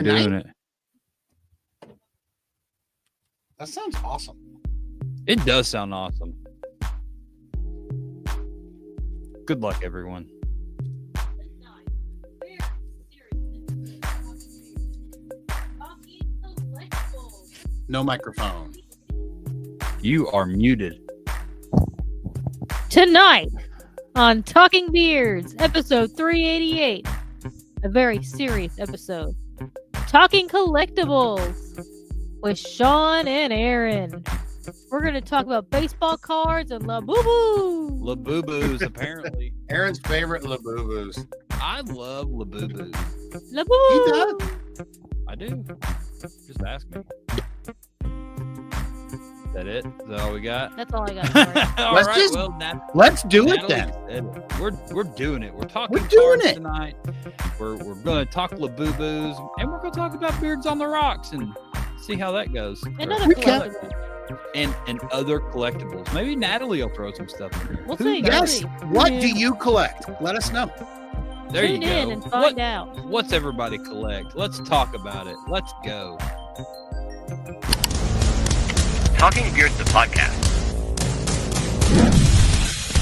doing it. That sounds awesome. It does sound awesome. Good luck, everyone. No microphone. You are muted. Tonight on Talking Beards, episode 388, a very serious episode. Talking collectibles with Shawn and Aaron. We're going to talk about baseball cards and Labubu. Labubu's, apparently. Aaron's favorite Labubu's. I love Labubu's. Labubu. He does. I do. Just ask me. Is that it? Is that all we got? That's all I got for you. All Let's right, just- well, Let's do it Natalie then. said it. We're doing it. We're talking We're doing cards it. tonight. We're going to talk Labubu's, and we're going to talk about beards on the rocks and see how that goes. And other We can- collectibles. And other collectibles. Maybe Natalie will throw some stuff in here. We'll Who see. knows? Yes. See. What Tune do in. you collect? Let us know. There you Tune go. in and find out. What's everybody collect? Let's talk about it. Let's go. Talking Beards, the podcast.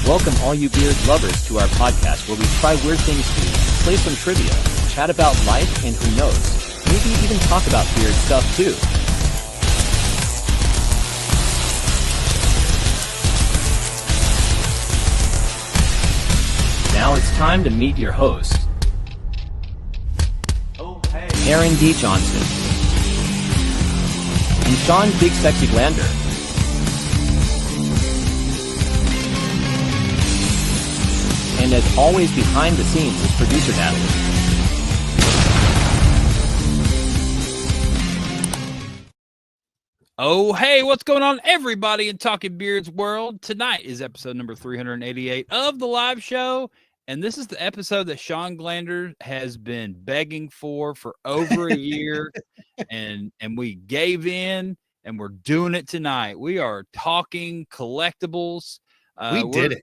Welcome all you beard lovers to our podcast where we try weird things to eat, play some trivia, chat about life, and who knows, maybe even talk about beard stuff too. Now it's time to meet your host, Aaron D. Johnston and Shawn Big Sexy Glander. And as always, behind the scenes is producer Natalie. Oh, hey, what's going on, everybody in Talking Beards world? Tonight is episode number 388 of the live show, and this is the episode that Shawn Glander has been begging for over a year, and we gave in, and we're doing it tonight. We are talking collectibles. We did it.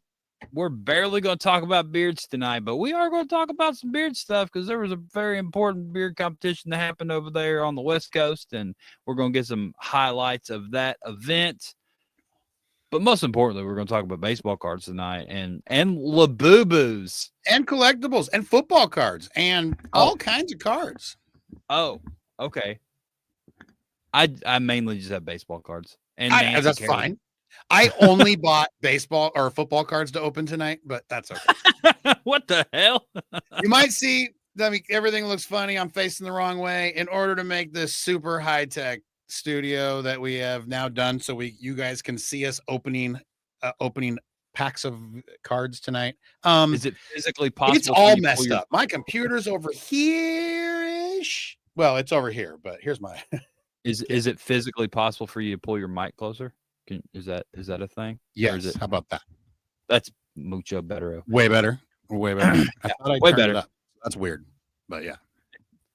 We're barely going to talk about beards tonight, but we are going to talk about some beard stuff because there was a very important beard competition that happened over there on the West Coast, and we're going to get some highlights of that event. But most importantly, we're going to talk about baseball cards tonight and Labubus. And collectibles and football cards and all kinds of cards. Oh, okay. I mainly just have baseball cards. And That's fine. I only bought baseball or football cards to open tonight, but that's okay. What the hell? You might see, everything looks funny. I'm facing the wrong way in order to make this super high-tech studio that we have now done so you guys can see us opening packs of cards tonight. Is it physically possible? It's all messed up. My computer's over here-ish. Well, it's over here, but here's my Is it physically possible for you to pull your mic closer? Is that a thing? Yes. How about that? That's mucho better. Way better. Way better. I thought I way turned better. it up. That's weird. But yeah.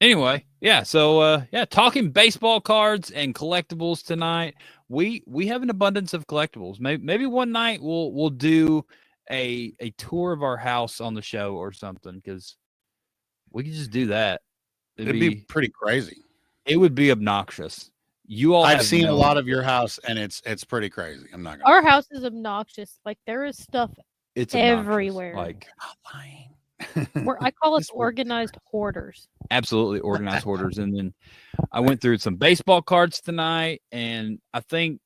Anyway, yeah. So talking baseball cards and collectibles tonight. We have an abundance of collectibles. Maybe one night we'll do a tour of our house on the show or something, because we could just do that. It'd be pretty crazy. It would be obnoxious. You all I've have seen no a lot of your house, and it's pretty crazy. I'm not gonna. Our house is obnoxious. Like, there is stuff It's obnoxious. everywhere. Like, Not lying. I call us This word- organized hoarders. absolutely organized hoarders. And then I went through some baseball cards tonight, and I think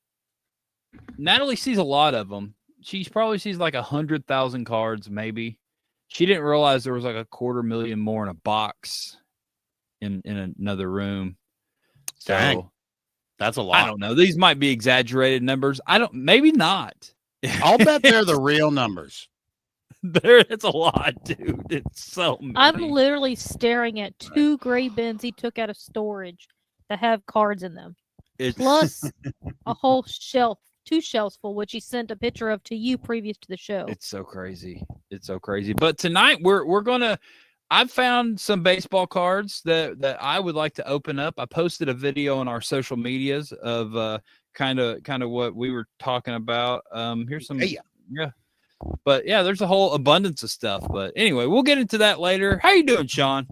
Natalie sees a lot of them. She probably sees like 100,000 cards, maybe. She didn't realize there was like 250,000 more in a box in another room. So Dang. That's a lot. I don't know. These might be exaggerated numbers. Maybe not. I'll bet they're the real numbers. It's a lot, dude. It's so many. I'm literally staring at 2 gray bins he took out of storage that have cards in them, It's plus a whole shelf, 2 shelves full, which he sent a picture of to you previous to the show. It's so crazy. It's so crazy. But tonight we're gonna. I've found some baseball cards that I would like to open up. I posted a video on our social medias of kind of what we were talking about. Here's some. Yeah. But yeah, there's a whole abundance of stuff. But anyway, we'll get into that later. How you doing, Shawn?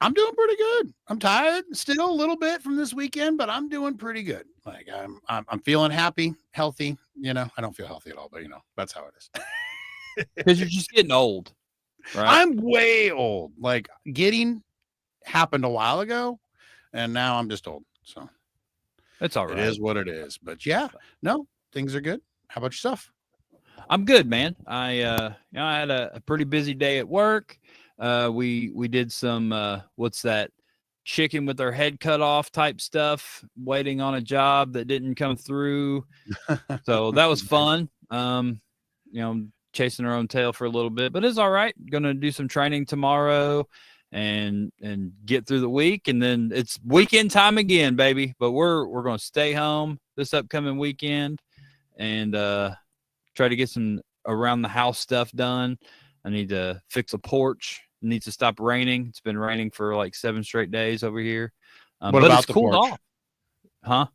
I'm doing pretty good. I'm tired still a little bit from this weekend, but I'm doing pretty good. Like I'm feeling happy, healthy. You know, I don't feel healthy at all, but you know, that's how it is. Because you're just getting old, right? I'm way old. Like getting happened a while ago, and now I'm just old. So It's all right. it is what it is. But yeah, no, things are good. How about yourself? I'm good, man. I had a pretty busy day at work. We did some what's that, chicken with their head cut off type stuff, waiting on a job that didn't come through. So that was fun. Chasing our own tail for a little bit, but it's all right. Gonna do some training tomorrow and get through the week, and then it's weekend time again, baby. But we're gonna stay home this upcoming weekend and try to get some around the house stuff done. I need to fix a porch. It needs to stop raining. It's been raining for like 7 straight days over here. What but about it's the cooled porch? off. Huh?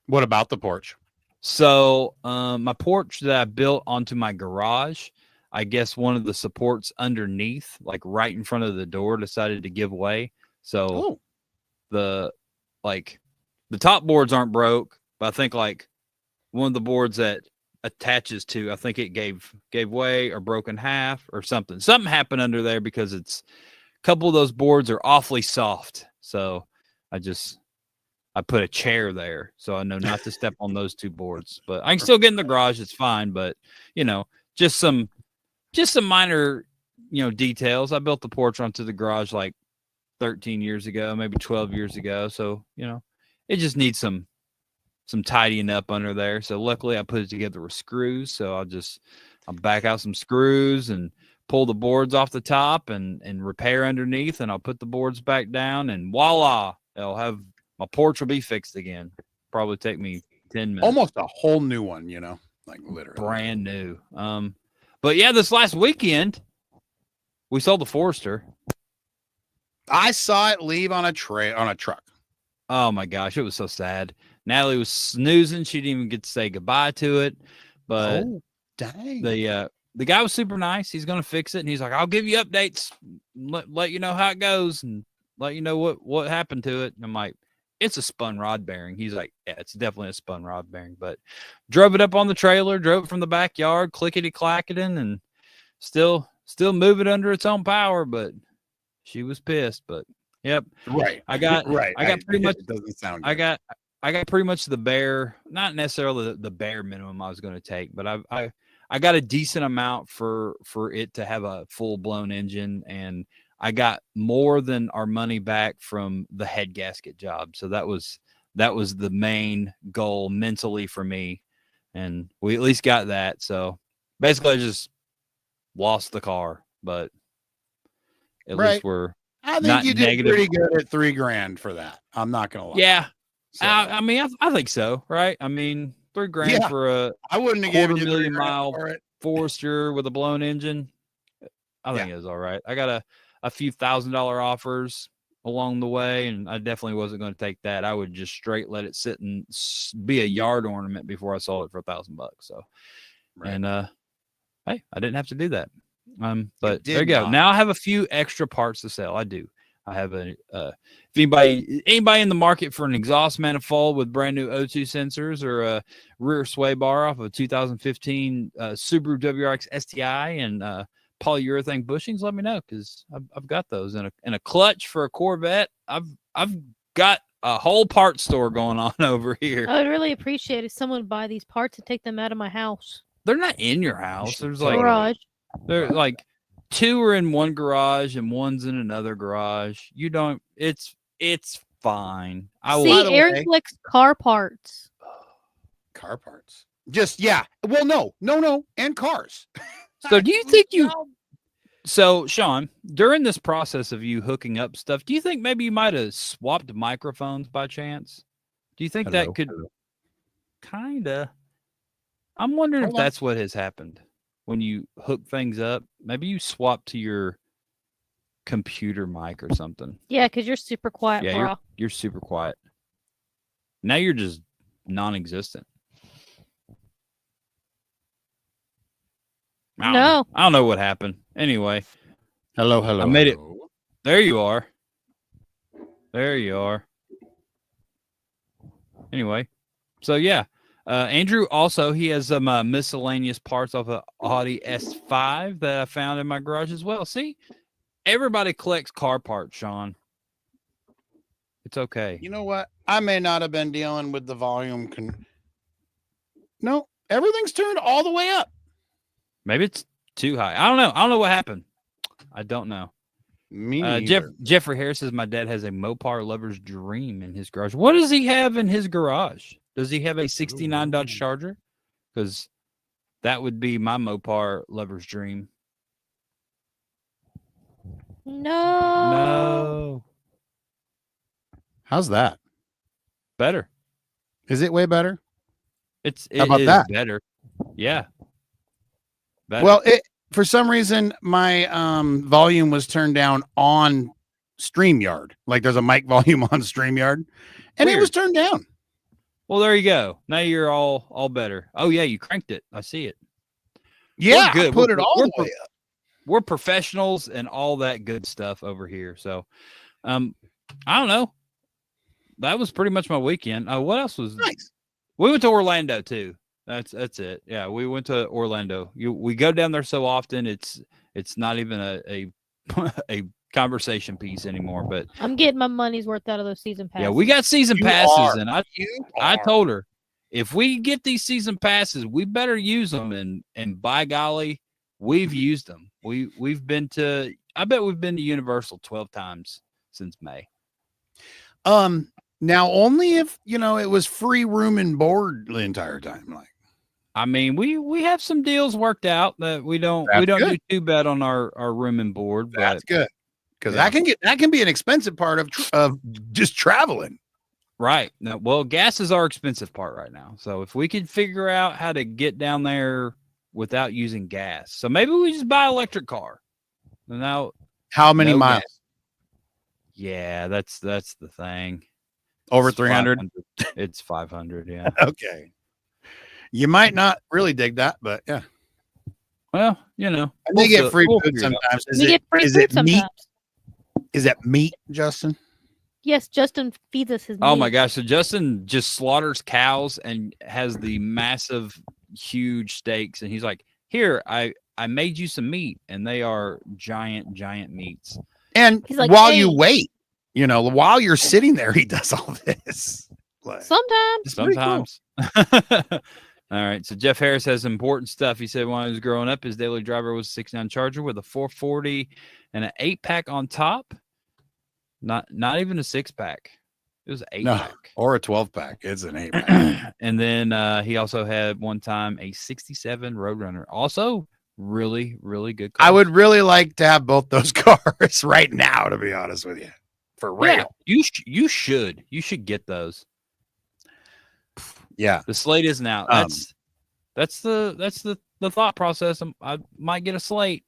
What about the porch? So my porch that I built onto my garage, I guess one of the supports underneath, like right in front of the door, decided to give way. So the top boards aren't broke, but I think like one of the boards that attaches to, I think it gave way or broke in half or something. Something happened under there because a couple of those boards are awfully soft. So I put a chair there, so I know not to step on those 2 boards. But I can still get in the garage. It's fine. But just some minor, details. I built the porch onto the garage like 13 years ago, maybe 12 years ago. So it just needs some tidying up under there. So luckily I put it together with screws. So I'll back out some screws and pull the boards off the top and repair underneath, and I'll put the boards back down, and voila, my porch will be fixed again. Probably take me 10 minutes. Almost a whole new one, like literally brand new. But yeah, this last weekend we sold the Forester. I saw it leave on a truck. Oh my gosh, it was so sad. Natalie was snoozing. She didn't even get to say goodbye to it. But dang. The guy was super nice. He's going to fix it. And he's like, I'll give you updates, let you know how it goes and let you know what happened to it. And I'm like, it's a spun rod bearing. He's like, yeah, it's definitely a spun rod bearing. But drove it up on the trailer, drove it from the backyard, clickety-clacketing, and still move it under its own power. But she was pissed. But yep. Right. I got pretty much. It doesn't sound good. I got pretty much the bare, not necessarily the bare minimum I was going to take, but I got a decent amount for it to have a full blown engine, and I got more than our money back from the head gasket job. So that was the main goal mentally for me, and we at least got that. So basically, I just lost the car, but at least we're. I think you did pretty good at $3,000 for that. I'm not gonna lie. Yeah. So, I mean, I think so, right? I mean, $3,000 for I wouldn't have given you $250,000 for it. Forester with a blown engine. I think it was all right. I got a few $1,000 offers along the way, and I definitely wasn't going to take that. I would just straight let it sit and be a yard ornament before I sold it for $1,000. So, and hey, I didn't have to do that. But there you go. Now I have a few extra parts to sell. I do. I have if anybody in the market for an exhaust manifold with brand new O2 sensors or a rear sway bar off of a 2015 Subaru WRX STI and polyurethane bushings, let me know, because I've got those. And a clutch for a Corvette. I've got a whole parts store going on over here. I would really appreciate if someone would buy these parts and take them out of my house. They're not in your house. There's like garage. They're like 2 are in one garage and 1's in another garage. You don't. It's fine. See, Aaron collects car parts. Car parts. Just Well, no, and cars. So do you think So Shawn, during this process of you hooking up stuff, do you think maybe you might have swapped microphones by chance? Do you think that could kinda? I'm wondering if that's what has happened. When you hook things up, maybe you swap to your computer mic or something. Yeah, because you're super quiet, bro. You're super quiet. Now you're just non-existent. I don't know what happened. Anyway. Hello. I made it. There you are. There you are. Anyway, so yeah, Andrew also he has some miscellaneous parts of the Audi S5 that I found in my garage as well. See, everybody collects car parts, Shawn. It's okay. You know what? I may not have been dealing with the volume. No, everything's turned all the way up. Maybe it's too high. I don't know. I don't know what happened. I don't know. Me neither. Jeffrey Harris says my dad has a Mopar lover's dream in his garage. What does he have in his garage? Does he have a 69 Dodge Charger? Because that would be my Mopar lover's dream. No. How's that? Better. Is it way better? It How about is that? better. Yeah. Better. Well, for some reason my volume was turned down on StreamYard. Like there's a mic volume on StreamYard, and it was turned down. Well, there you go. Now you're all better. Oh yeah, you cranked it. I see it. Yeah, We're good. I put it all the way up. We're professionals and all that good stuff over here. So, I don't know. That was pretty much my weekend. What else was Nice? We went to Orlando too. That's it. Yeah, we went to Orlando. We go down there so often. It's not even a conversation piece anymore. But I'm getting my money's worth out of those season passes. yeah, we got season You passes, are. and I told her if we get these season passes, we better use them. And by golly, we've used them. We've been to. I bet we've been to Universal 12 times since May. Now only if it was free room and board the entire time. Like, I mean, we have some deals worked out that we don't do too bad on our room and board. But that's good because yeah. that can be an expensive part of just traveling. Right. No, well, gas is our expensive part right now. So if we could figure out how to get down there without using gas, so maybe we just buy an electric car. Now, How many no miles? gas. Yeah, that's the thing. Over It's 300. 500. It's 500. Yeah. Okay. You might not really dig that, but yeah. Well, And they get free food figure it out. sometimes. We get free food sometimes. meat? Is that meat, Justin? Yes, Justin feeds us his Oh meat. my gosh! So Justin just slaughters cows and has the massive, huge steaks, and he's like, "Here, I made you some meat," and they are giant meats. And He's like, while "Hey." you wait, while you're sitting there, he does all this. Like, Sometimes. it's pretty cool. Sometimes. All right. So Jeff Harris has important stuff. He said when he was growing up, his daily driver was a 69 Charger with a 440 and an 8-pack on top. Not even a 6-pack. It was an 8-pack. Or a 12-pack. It's an 8-pack. And then he also had one time a 67 Roadrunner. Also really, really good car. I would really like to have both those cars right now, to be honest with you. For real. Yeah, you should get those. Yeah. The Slate isn't out. That's the thought process. I might get a Slate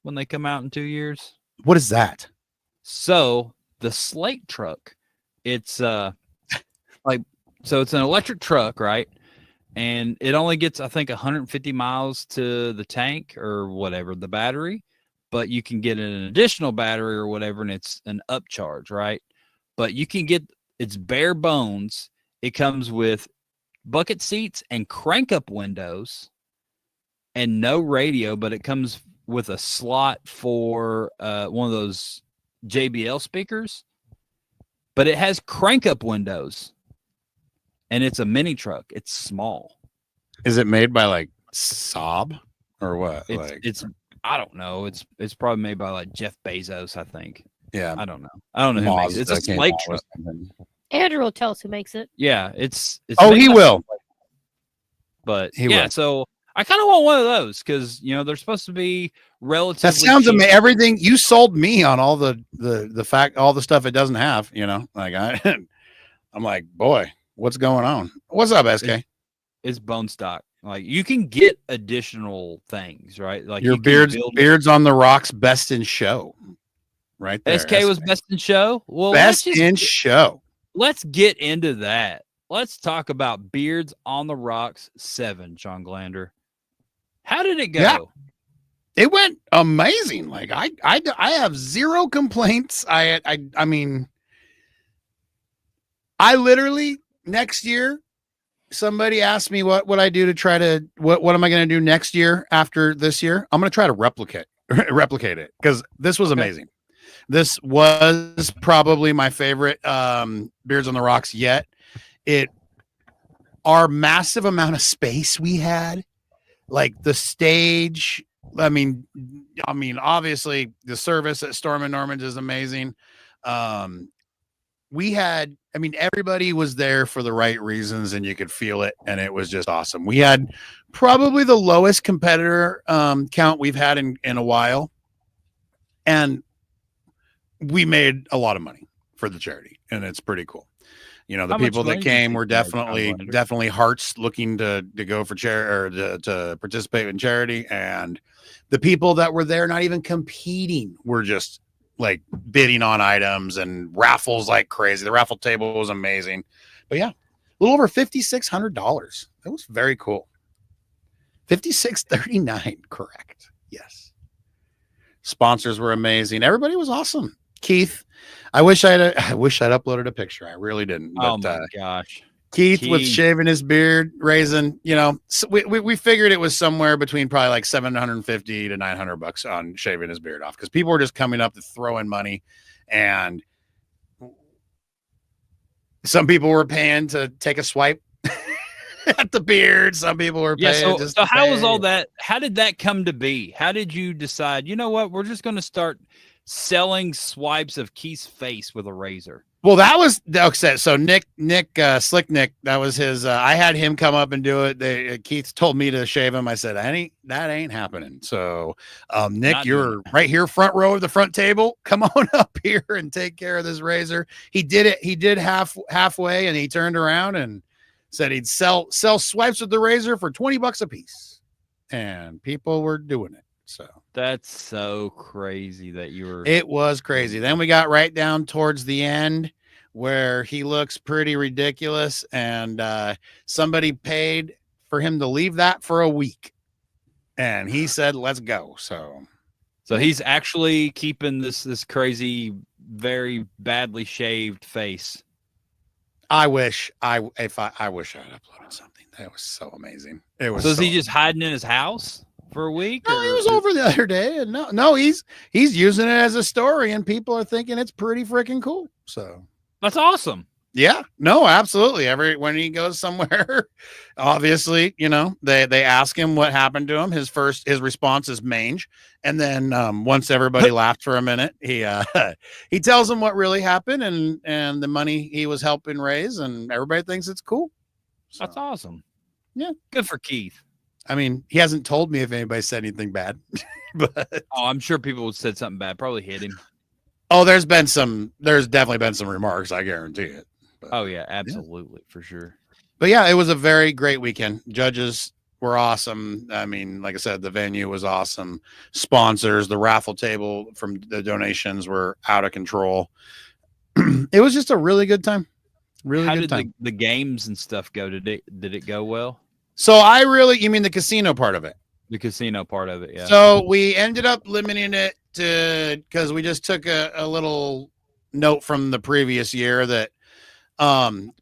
when they come out in 2 years. What is that? So the Slate truck, it's it's an electric truck, right? And it only gets, I think, 150 miles to the tank or whatever, the battery, but you can get an additional battery or whatever, and it's an upcharge, right? But you can get, it's bare bones. It comes with bucket seats and crank up windows and no radio, but it comes with a slot for one of those JBL speakers, but it has crank up windows and it's a mini truck. It's small. Is it made by like Saab or what? It's I don't know. It's probably made by like Jeff Bezos, I think. Yeah. I don't know who makes it. It's a Slate truck. Andrew will tell us who makes it. Yeah, it's Oh, made he by will. Slate. But He yeah, will. so I kind of want one of those because they're supposed to be relatively. That sounds cheap. amazing. Everything you sold me on all the all the stuff it doesn't have, like I'm like, boy, what's going on? What's up, SK? It's bone stock. Like you can get additional things, right? Like Your you can build- beards on the rocks, best in show, right there. SK was best in show. Well, best in show. Let's get into that. Let's talk about Beards on the Rocks 7, Shawn Glander. How did it go? Yeah. It went amazing. Like I have zero complaints. I mean, I literally next year, somebody asked me what would I do to try to what am I going to do next year after this year? I'm going to try to replicate it because this was amazing. This was probably my favorite Beards on the Rocks yet. Our massive amount of space we had, like the stage. I mean, obviously the service at Storm and Norman's is amazing. Everybody was there for the right reasons and you could feel it. And it was just awesome. We had probably the lowest competitor count we've had in a while. And we made a lot of money for the charity and it's pretty cool. You know, the people that came were definitely hearts looking to go for charity or to participate in charity. And the people that were there, not even competing, were just like bidding on items and raffles like crazy. The raffle table was amazing. But yeah, a little over $5,600. That was very cool. $5,639, correct. Yes. Sponsors were amazing. Everybody was awesome. Keith, I wish I'd uploaded a picture. I really didn't. But, oh my gosh. Keith was shaving his beard, raising, you know, so we figured it was somewhere between probably like $750 to $900 on shaving his beard off because people were just coming up to throw in money, and some people were paying to take a swipe at the beard. Some people were paying. So how was all that? How did that come to be? How did you decide? You know what? We're just going to start selling swipes of Keith's face with a razor. Well, that was okay. So Nick, Slick Nick, that was his. I had him come up and do it. Keith told me to shave him. I said, that ain't happening. So, Nick, you're right here, front row of the front table. Come on up here and take care of this razor. He did it. He did halfway, and he turned around and said he'd sell swipes with the razor for $20 a piece, and people were doing it. So that's so crazy that it was crazy. Then we got right down towards the end where he looks pretty ridiculous, and somebody paid for him to leave that for a week, and he said, let's go. So he's actually keeping this crazy, very badly shaved face. I wish I had uploaded something. That was so amazing. It was. So is he just hiding in his house for a week? No, he was over the other day, and no, he's using it as a story, and people are thinking it's pretty freaking cool. So that's awesome. Yeah, no, absolutely. When he goes somewhere, obviously, you know, they ask him what happened to him. His response is mange, and then once everybody laughed for a minute, he tells them what really happened and the money he was helping raise, and everybody thinks it's cool. So, that's awesome. Yeah, good for Keith. I mean, he hasn't told me if anybody said anything bad, but I'm sure people would said something bad. Probably hit him. Oh, there's definitely been some remarks. I guarantee it. But, oh yeah, absolutely, for sure. But yeah, it was a very great weekend. Judges were awesome. I mean, like I said, the venue was awesome. Sponsors, the raffle table from the donations were out of control. It was just a really good time. How did the games and stuff go? Did it go well? So you mean the casino part of it? The casino part of it, yeah. So we ended up limiting it because we just took a little note from the previous year that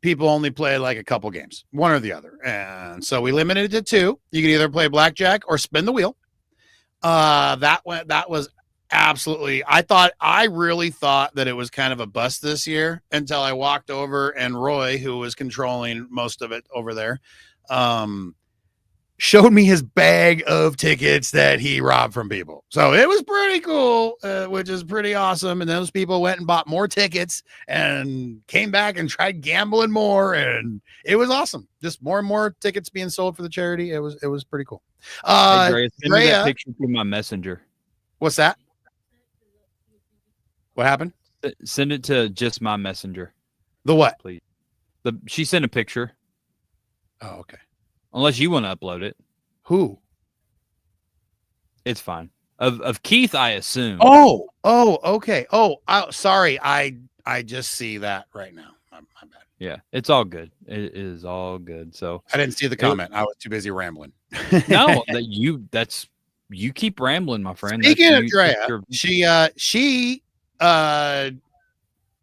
people only play like a couple games, one or the other. And so we limited it to 2. You can either play blackjack or spin the wheel. That was absolutely, I really thought that it was kind of a bust this year until I walked over and Roy, who was controlling most of it over there, showed me his bag of tickets that he robbed from people. So it was pretty cool, which is pretty awesome. And those people went and bought more tickets and came back and tried gambling more. And it was awesome. Just more and more tickets being sold for the charity. It was pretty cool. Hey, send me that picture through my messenger. What's that? What happened? Send it to just my messenger. The what? Please. She sent a picture. Oh, okay. Unless you want to upload it. Who? It's fine. Of Keith, I assume. Oh, okay. Oh, sorry. I just see that right now. My bad. Yeah, it's all good. It is all good. So I didn't see the comment. I was too busy rambling. No, you keep rambling, my friend. Speaking of Drea, she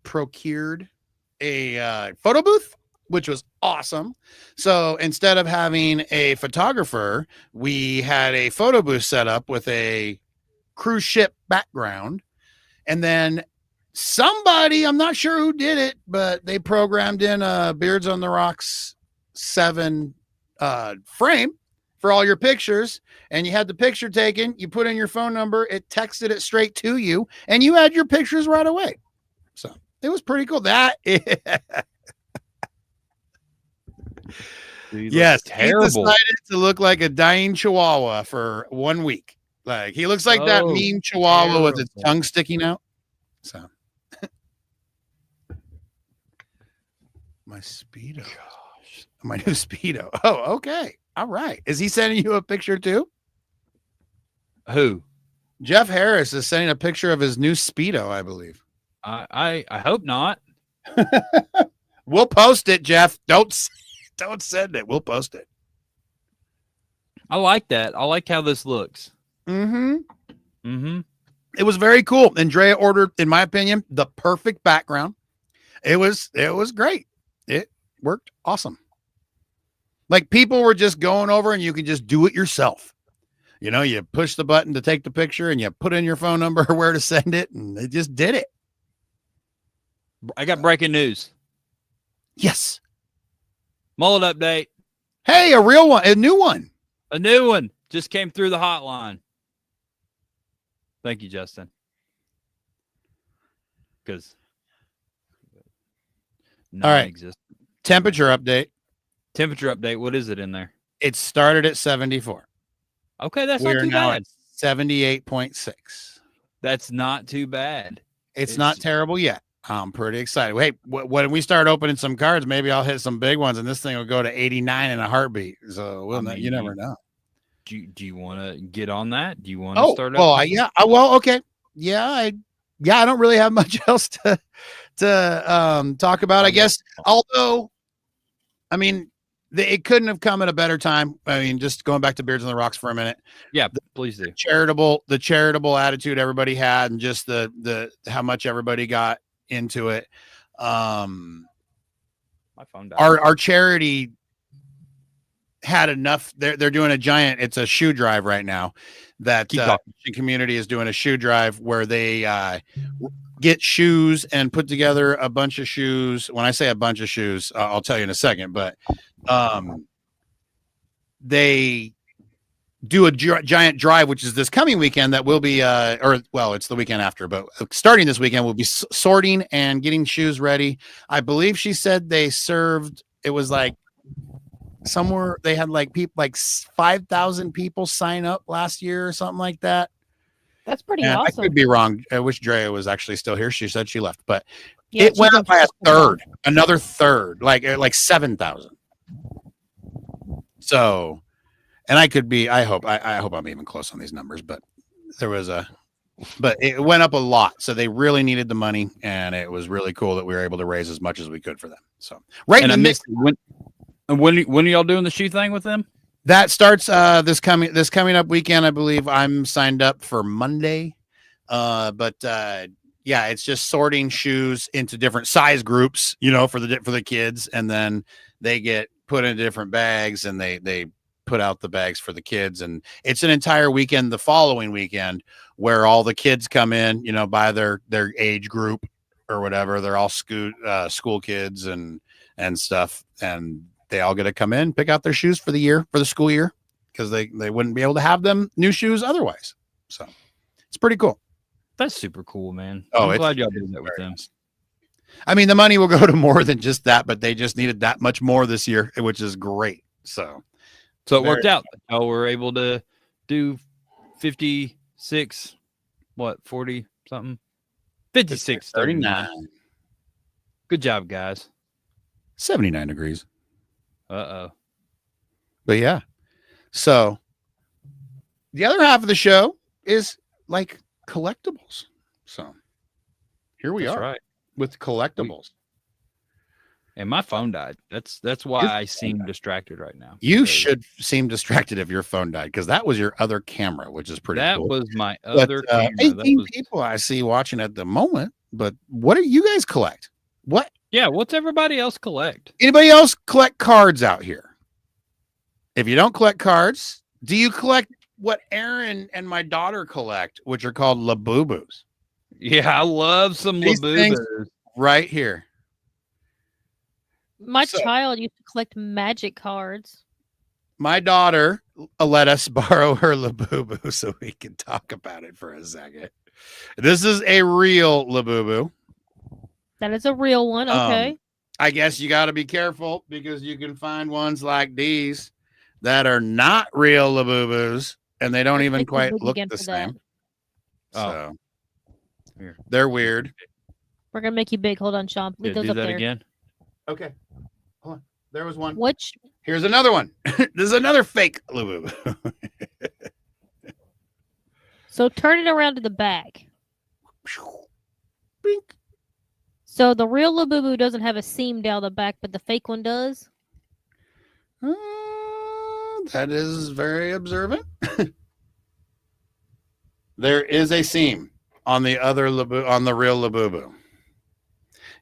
procured a photo booth, which was awesome. So instead of having a photographer, we had a photo booth set up with a cruise ship background. And then somebody, I'm not sure who did it, but they programmed in a Beards on the Rocks 7 frame for all your pictures. And you had the picture taken, you put in your phone number, it texted it straight to you, and you had your pictures right away. So it was pretty cool. Dude, Yes, terrible. he decided to look like a dying chihuahua for 1 week. Like he looks like that meme chihuahua with its tongue sticking out. So my Speedo. Gosh. My new Speedo. Oh, okay. All right. Is he sending you a picture too? Who? Jeff Harris is sending a picture of his new Speedo, I believe. I hope not. We'll post it, Jeff. Don't send it. We'll post it. I like that. I like how this looks. Mm-hmm. It was very cool. Andrea ordered, in my opinion, the perfect background. It was great. It worked awesome. Like people were just going over and you could just do it yourself. You know, you push the button to take the picture and you put in your phone number or where to send it, and they just did it. I got breaking news. Yes. Mullet update. Hey, a real one, a new one. A new one just came through the hotline. Thank you, Justin. Because all right. Temperature update. Temperature update. What is it in there? It started at 74. Okay, that's We're not too now bad. at 78.6. That's not too bad. It's not terrible yet. I'm pretty excited. Hey, when we start opening some cards, maybe I'll hit some big ones, and this thing will go to 89 in a heartbeat. So you never know. Do you want to get on that? Do you want to start? Well, okay. I don't really have much else to talk about. I guess. Although, I mean, it couldn't have come at a better time. I mean, just going back to Beards on the Rocks for a minute. Yeah, please do. The charitable attitude everybody had, and just the how much everybody got into it. My phone died. Our charity had enough. They're doing it's a shoe drive right now. That the community is doing a shoe drive where they get shoes and put together a bunch of shoes. When I say a bunch of shoes, I'll tell you in a second, but they do a giant drive, which is this coming weekend that will be it's the weekend after, but starting this weekend we'll be sorting and getting shoes ready. I believe she said they served, it was like somewhere they had like 5,000 people sign up last year or something like that. That's pretty awesome. I could be wrong. I wish Drea was actually still here. She said she left, but it went up by another third, like 7,000. So, and I hope I'm even close on these numbers, but it went up a lot. So they really needed the money, and it was really cool that we were able to raise as much as we could for them. So when are y'all doing the shoe thing with them? That starts this coming up weekend. I believe I'm signed up for Monday. It's just sorting shoes into different size groups, for the kids, and then they get put in different bags, and they put out the bags for the kids. And it's an entire weekend the following weekend where all the kids come in, by their age group or whatever. They're all school kids and stuff, and they all get to come in, pick out their shoes for the school year, because they wouldn't be able to have them new shoes otherwise. So it's pretty cool. That's super cool, man. Oh, I'm glad y'all did that with them. I mean, the money will go to more than just that, but they just needed that much more this year, which is great. So it worked out. Y'all were able to do 56, 40 something? 56, 39. Good job, guys. 79 degrees. Uh-oh. But yeah. So the other half of the show is like collectibles. So here we are. Right. With collectibles. And my phone died. That's why I seem distracted right now. You should seem distracted if your phone died, because that was your other camera, which is pretty cool. That was my other camera. 18 people I see watching at the moment. But what do you guys collect? What Yeah, what's everybody else collect? Anybody else collect cards out here? If you don't collect cards, do you collect what Aaron and my daughter collect, which are called Labubus? Yeah, I love some These things Labubus. right here. My So- child used to collect magic cards. My daughter let us borrow her Labubu so we can talk about it for a second. This is a real Labubu. That is a real one. Okay. I guess you got to be careful because you can find ones like these that are not real Labubus and they don't Let's even make them quite big look again the for that. same. Oh. So Here. they're weird. We're gonna make you big. Hold on, Sean. Leave Yeah, those do up that there. again. Okay. Hold on. There was one. Which Here's another one. This is another fake Labubu. so turn it around to the back. Bink. So the real Labubu doesn't have a seam down the back, but the fake one does. That is very observant. There is a seam on the other on the real Labubu.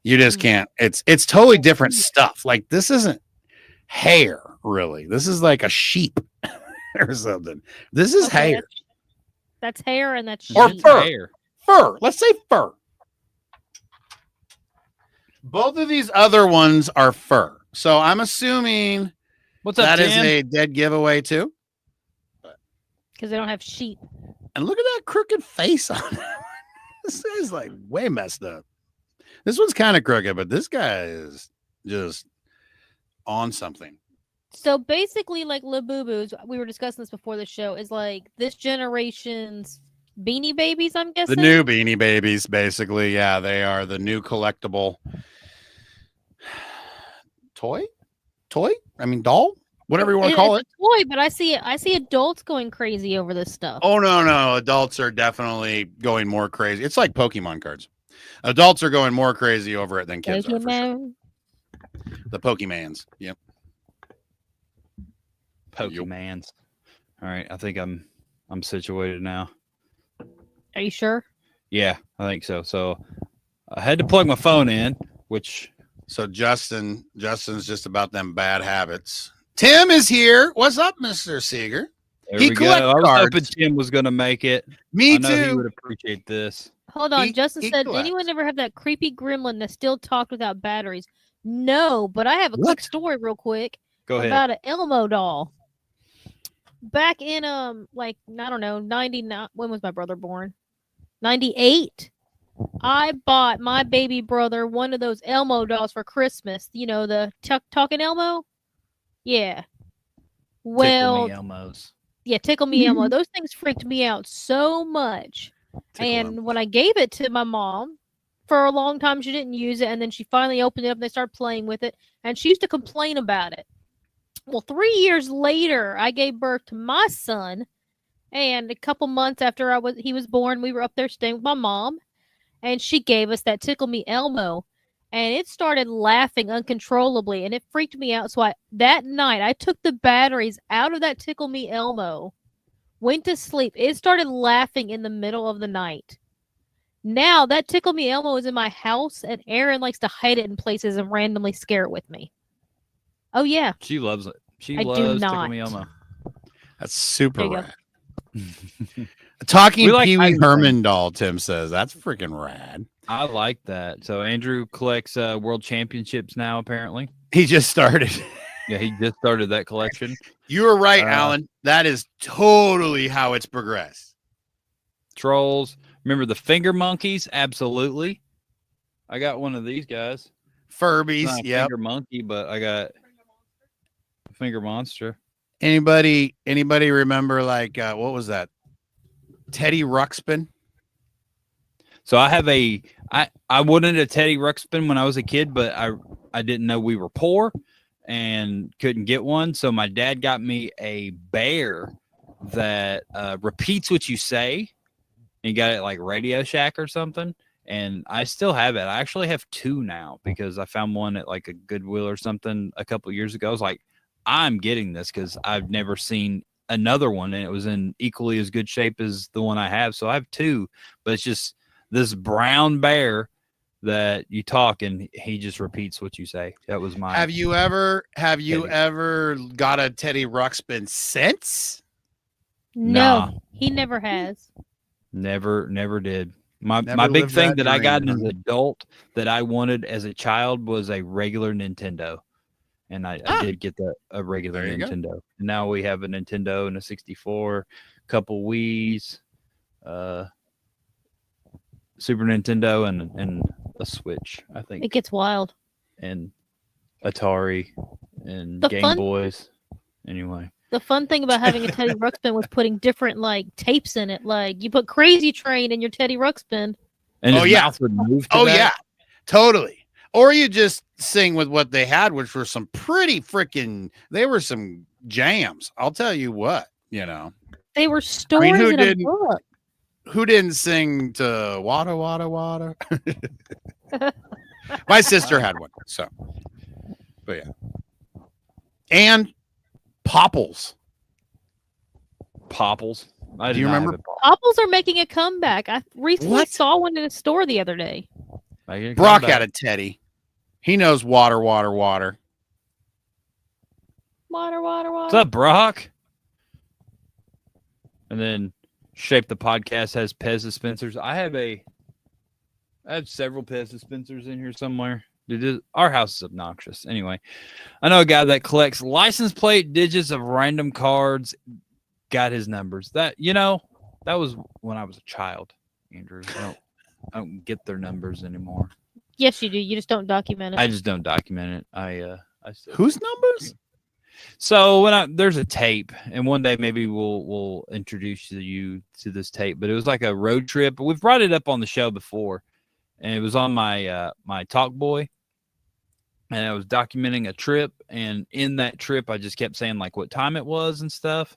You just can't. It's totally different stuff. Like this isn't hair, really. This is like a sheep or something. This is Okay, hair. That's hair and that's Or sheep. fur. Hair. Fur. Let's say fur. Both of these other ones are fur. So I'm assuming What's up, that is Tim? a dead giveaway too. Because they don't have sheep. And look at that crooked face on it. This is like way messed up. This one's kind of crooked, but this guy is just on something. So basically, like Labubus, we were discussing this before the show, is like this generation's Beanie Babies, I'm guessing. The new Beanie Babies, basically. Yeah, they are the new collectible toy? I mean, doll? Whatever you want to call it. It's a toy, but I see adults going crazy over this stuff. Oh, no. Adults are definitely going more crazy. It's like Pokemon cards. Adults are going more crazy over it than kids are. For sure. Pokemon. The Pokemans. Yep. Pokemans. All right, I think I'm situated now. Are you sure? Yeah, I think so. So I had to plug my phone in, which So Justin's just about them bad habits. Tim is here. What's up, Mr. Seeger? there He we go. collects I was hoping cards. Tim was going to make it. Me I know he too. would appreciate this. Hold on. He- Justin he said, collects. anyone ever have that creepy gremlin that still talked without batteries? No, but I have a What? quick story real quick Go ahead. about an Elmo doll. Back in like I don't know, 99. When was my brother born? 98. I bought my baby brother one of those Elmo dolls for Christmas. You know, the talking Elmo? Yeah. Well, Tickle me Elmos. yeah, Tickle Me Elmo. Those things freaked me out so much. And when I gave it to my mom, for a long time she didn't use it, and then she finally opened it up and they started playing with it, and she used to complain about it. Well, 3 years later, I gave birth to my son, and a couple months after he was born, we were up there staying with my mom, and she gave us that Tickle Me Elmo, and it started laughing uncontrollably, and it freaked me out. So that night I took the batteries out of that Tickle Me Elmo, went to sleep. It started laughing in the middle of the night. Now that Tickle Me Elmo is in my house, and Aaron likes to hide it in places and randomly scare it with me. Oh yeah, She loves it. She I do loves Tickle not. Me Elmo. That's super There you rad. Talking We like Pee Wee hiding Herman doll, Tim says. That's freaking rad. I like that. So Andrew collects world championships now, apparently. He just started. Yeah, he just started that collection. You were right, Uh, Alan. That is totally how it's progressed. Trolls. Remember the finger monkeys? Absolutely. I got one of these guys. It's Furbies. not a Yep. finger monkey, but I got a finger monster. Anybody remember like what was that? Teddy Ruxpin? So I have I wanted a Teddy Ruxpin when I was a kid, but I didn't know we were poor and couldn't get one. So my dad got me a bear that repeats what you say. And he got it like Radio Shack or something. And I still have it. I actually have two now because I found one at like a Goodwill or something a couple of years ago. I was like, I'm getting this because I've never seen another one, and it was in equally as good shape as the one I have. So I have two, but it's just this brown bear that you talk and he just repeats what you say. That was my. Have you ever got a Teddy Ruxpin since? No, Nah. he never has. Never did. My Never big lived thing that that I got dream, as an adult that I wanted as a child was a regular Nintendo. And I did get a regular There you go. Nintendo. And now we have a Nintendo and a 64, couple Wii's, Super Nintendo, and a Switch, I think. It gets wild. And Atari and The Game fun- Boys. Anyway. The fun thing about having a Teddy Ruxpin was putting different like tapes in it. Like you put Crazy Train in your Teddy Ruxpin. And Oh, his yeah. mouth would move to Oh that. yeah, totally. Or you just sing with what they had, which were some pretty freaking. They were some jams. I'll tell you what. They were stories who in a didn't? book. Who didn't sing to Water, Water, Water? My sister had one. So, but yeah. And Popples. Popples. I Do did you not remember? have a Popple. Apples are making a comeback. I recently What? saw one in a store the other day. Making a Brock comeback. had a Teddy. He knows water, water, water. Water, water, water. What's up, Brock? And then Shape the Podcast has Pez dispensers. I have several Pez dispensers in here somewhere. Dude, our house is obnoxious. Anyway, I know a guy that collects license plate digits of random cards. Got his numbers. That was when I was a child, Andrew. I don't get their numbers anymore. Yes, you do. You just don't document it. I just don't document it. I still. Whose numbers? So there's a tape, and one day maybe we'll introduce you to this tape. But it was like a road trip. We've brought it up on the show before, and it was on my my Talk Boy, and I was documenting a trip. And in that trip, I just kept saying like what time it was and stuff.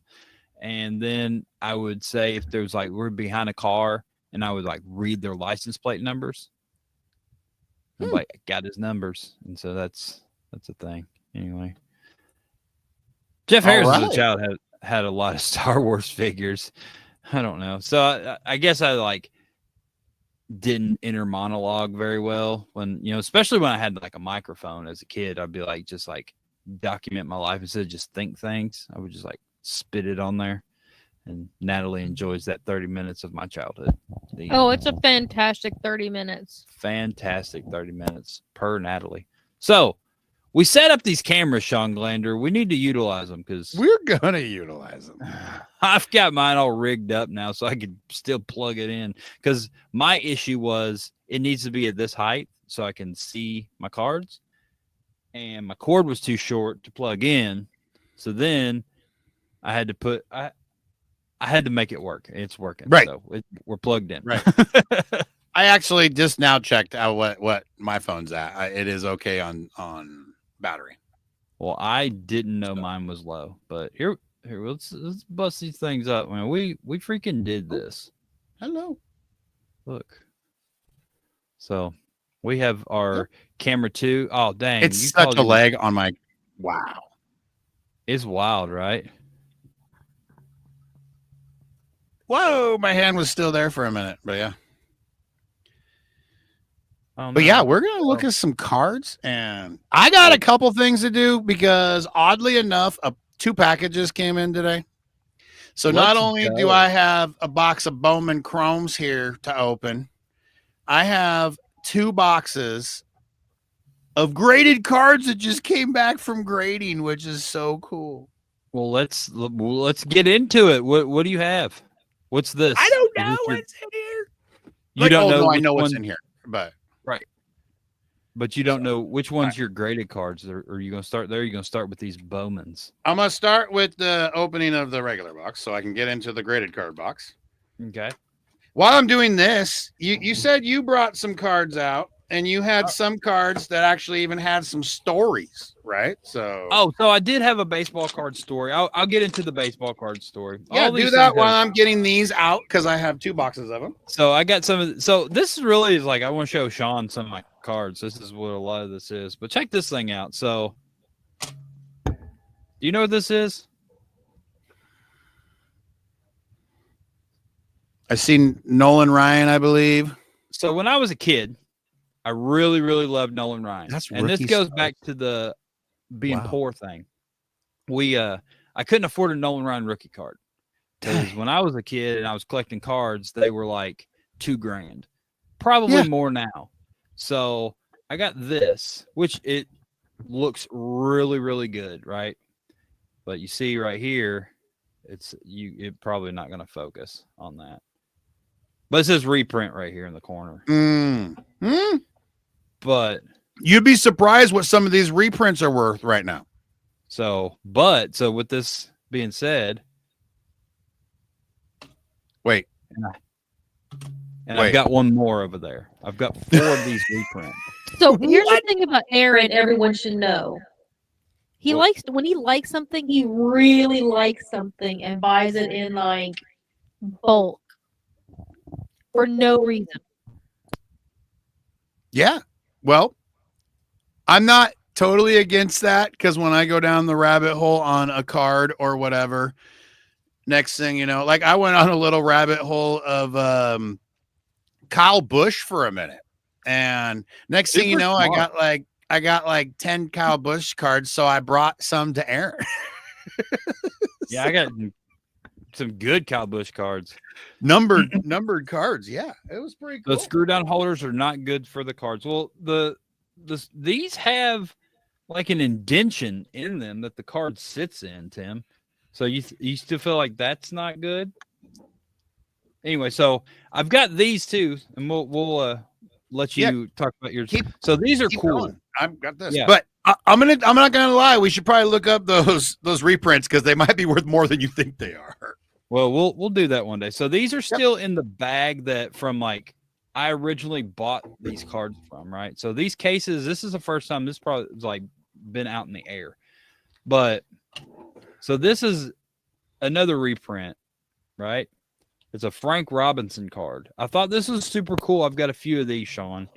And then I would say if there was like we're behind a car, and I would like read their license plate numbers. I'm like, I got his numbers, and so that's a thing. Anyway. Jeff Harris as a child had a lot of Star Wars figures. I don't know. So I guess I like didn't inner monologue very well when, especially when I had like a microphone as a kid. I'd be like, just like document my life instead of just think things. I would just like spit it on there. And Natalie enjoys that 30 minutes of my childhood. Oh, it's a fantastic 30 minutes. Fantastic 30 minutes per Natalie. So we set up these cameras, Shawn Glander. We need to utilize them because We're gonna utilize them. I've got mine all rigged up now so I could still plug it in. Because my issue was it needs to be at this height so I can see my cards. And my cord was too short to plug in. So then I had to I had to make it work. It's working. Right. So we're plugged in. Right. I actually just now checked out what my phone's at. It is okay on battery. Well, I didn't know mine was low, but here let's bust these things up, man. We freaking did this. Hello. Look. So we have our camera 2. Oh dang. It's you such called a it- leg on my. Wow. It's wild, right? Whoa, my hand was still there for a minute, but yeah. Oh, But no. yeah, we're gonna look at some cards, and I got a couple things to do because oddly enough, 2 packages came in today. So not Let's only do go. I have a box of Bowman Chromes here to open, I have 2 boxes of graded cards that just came back from grading, which is so cool. Well, let's get into it. What do you have? What's this? I don't Is know this your- what's in here. You don't know. I which know what's one- in here, but But you don't know which one's your graded cards. Are you going to start there? Or are you going to start with these Bowmans? I'm gonna start with the opening of the regular box so I can get into the graded card box. Okay. While I'm doing this, you said you brought some cards out, and you had some cards that actually even had some stories, right? So So I did have a baseball card story. I'll get into the baseball card story. yeah, All these do that things while have- I'm getting these out because I have 2 boxes of them. So I got some of. So this really is like I want to show Shawn some of my cards. This is what a lot of this is. But check this thing out. So, do you know what this is? I seen Nolan Ryan, I believe. So when I was a kid, I really, really love Nolan Ryan. That's and this rookie goes stuff. back to the being Wow. poor thing. I couldn't afford a Nolan Ryan rookie card because when I was a kid and I was collecting cards, they were like $2,000, probably more now. So I got this, which it looks really, really good, right? But you see right here, it's probably not going to focus on that. But it says reprint right here in the corner. But you'd be surprised what some of these reprints are worth right now. So with this being said, wait, I've got one more over there. I've got 4 of these reprints. So here's the thing about Aaron, everyone should know. He likes when he likes something, he really likes something and buys it in like bulk for no reason. Yeah. Well, I'm not totally against that because when I go down the rabbit hole on a card or whatever, next thing you know, like I went on a little rabbit hole of Kyle Busch for a minute. And next thing you know, smart. I got like 10 Kyle Busch cards, so I brought some to Aaron. Yeah, I got some good Kyle Busch cards. Numbered cards. Yeah, it was pretty cool. The screw down holders are not good for the cards. Well, these have like an indention in them that the card sits in, Tim. So you still feel like that's not good? Anyway, so I've got these too, and we'll let you talk about yours. So these are cool. Going. I've got this, but I'm not gonna lie. We should probably look up those reprints because they might be worth more than you think they are. Well, we'll do that one day. So these are still in the bag that from like I originally bought these cards from, right? So these cases, this is the first time this probably was like been out in the air, but so this is another reprint, right? It's a Frank Robinson card. I thought this was super cool. I've got a few of these, Shawn.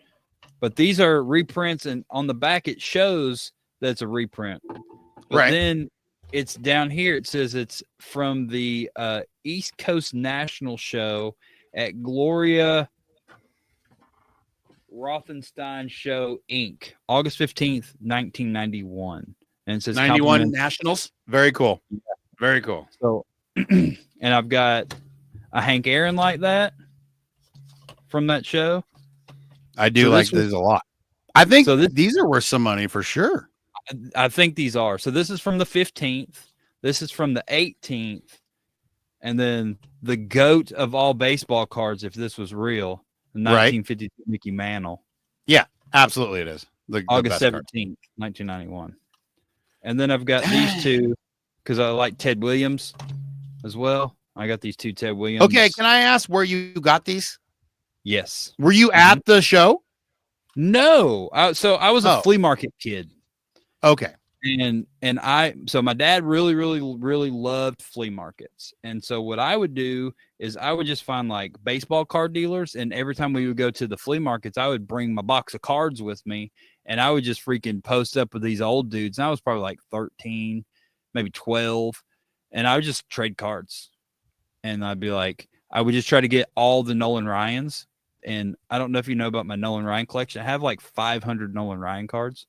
But these are reprints, and on the back it shows that it's a reprint. But then it's down here. It says it's from the East Coast National Show at Gloria Rothenstein Show, Inc., August 15th, 1991. And it says 91 Nationals. Very cool. Yeah. Very cool. So, and I've got a Hank Aaron like that from that show. I do like this a lot. I think these are worth some money for sure. I think these are. So this is from the 15th. This is from the 18th. And then the GOAT of all baseball cards, if this was real, 1952 Mickey Mantle. Yeah, absolutely it is. August 17th, 1991. And then I've got these two because I like Ted Williams as well. I got these 2 Ted Williams. Okay, can I ask where you got these? Yes. Were you at the show? No. So I was a flea market kid. Okay. And so my dad really, really, really loved flea markets. And so what I would do is I would just find like baseball card dealers. And every time we would go to the flea markets, I would bring my box of cards with me. And I would just freaking post up with these old dudes. And I was probably like 13, maybe 12. And I would just trade cards. And I'd be like, I would just try to get all the Nolan Ryans. And I don't know if you know about my Nolan Ryan collection. I have like 500 Nolan Ryan cards.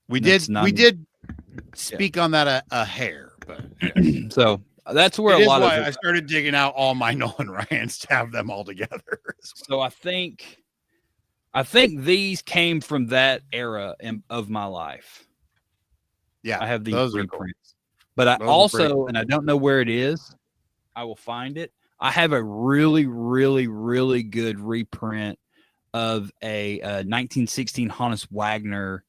We did speak on that a hair, but so that's where a lot of I started digging out all my Nolan Ryans to have them all together. So I think these came from that era of my life. Yeah, I have these reprints, cool. But I also, and I don't know where it is. I will find it. I have a really, really, really good reprint of a 1916 Honus Wagner,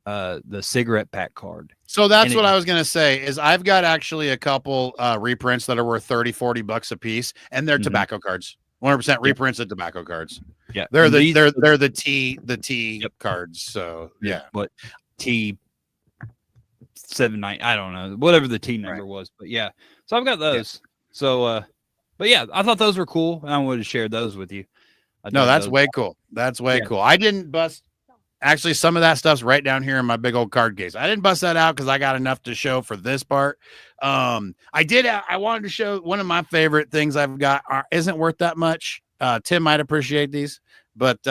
the cigarette pack card. So that's what I was going to say is I've got actually a couple reprints that are worth $30-$40 a piece, and they're tobacco cards. 100% reprints of tobacco cards. Yeah. They're the T cards. So yeah. But T 79, I don't know, whatever the T number was, but yeah. So I've got those. Yeah. So but yeah, I thought those were cool, and I wanted to share those with you. No, that's way cool. That's way cool. I didn't bust. Actually, some of that stuff's right down here in my big old card case. I didn't bust that out because I got enough to show for this part. I wanted to show one of my favorite things I've got isn't worth that much. Tim might appreciate these, but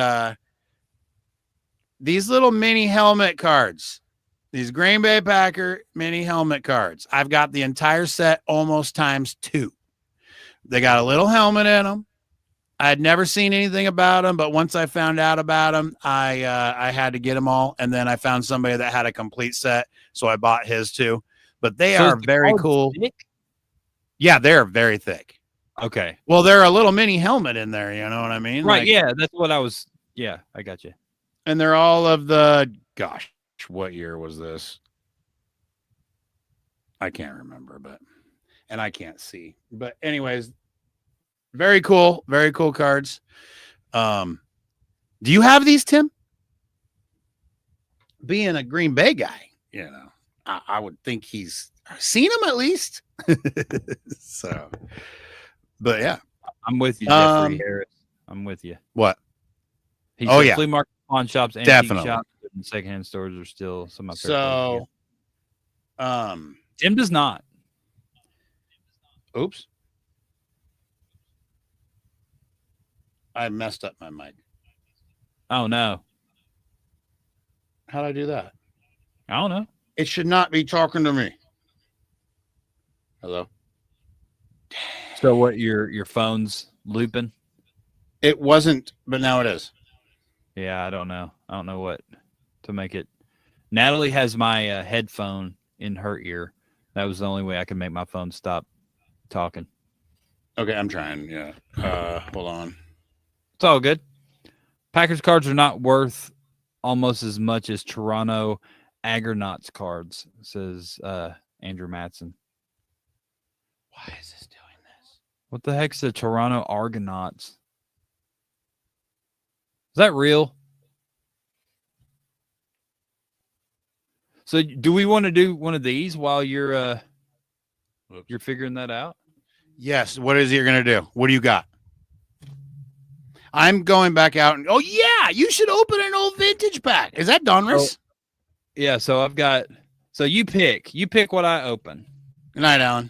these little mini helmet cards, these Green Bay Packer mini helmet cards. I've got the entire set almost times 2. They got a little helmet in them. I had never seen anything about them, but once I found out about them, I had to get them all. And then I found somebody that had a complete set, so I bought his too. But they are very cool. Thick? Yeah, they're very thick. Okay. Well, they're a little mini helmet in there. You know what I mean? Right. Like, Yeah, that's what I was. Yeah, I got you. and they're all of the, gosh, what year was this? I can't remember, and I can't see. But anyways, very cool cards. Do you have these, Tim? Being a Green Bay guy, I would think he's seen them at least. So, but yeah, I'm with you, Jeffrey Harris. I'm with you. What? He Oh, said yeah. flea market, pawn shops, antique Definitely. shops, and secondhand stores are still some of my favorite So, places. Tim does not. Oops. I messed up my mic. Oh no. How'd I do that? I don't know. It should not be talking to me. Hello? So what? Your phone's looping? It wasn't, but now it is. Yeah, I don't know. I don't know what to make it. Natalie has my headphone in her ear. That was the only way I could make my phone stop talking. Okay, I'm trying. Yeah. Hold on. It's all good. Packers cards are not worth almost as much as Toronto Argonauts cards, says Andrew Matson. Why is this doing this? What the heck's the Toronto Argonauts? Is that real? So do we want to do one of these while you're figuring that out? Yes. What is it you're gonna do? What do you got? I'm going back out and you should open an old vintage pack. Is that Donruss? Yeah, so I've got you pick what I open. Good night, Alan.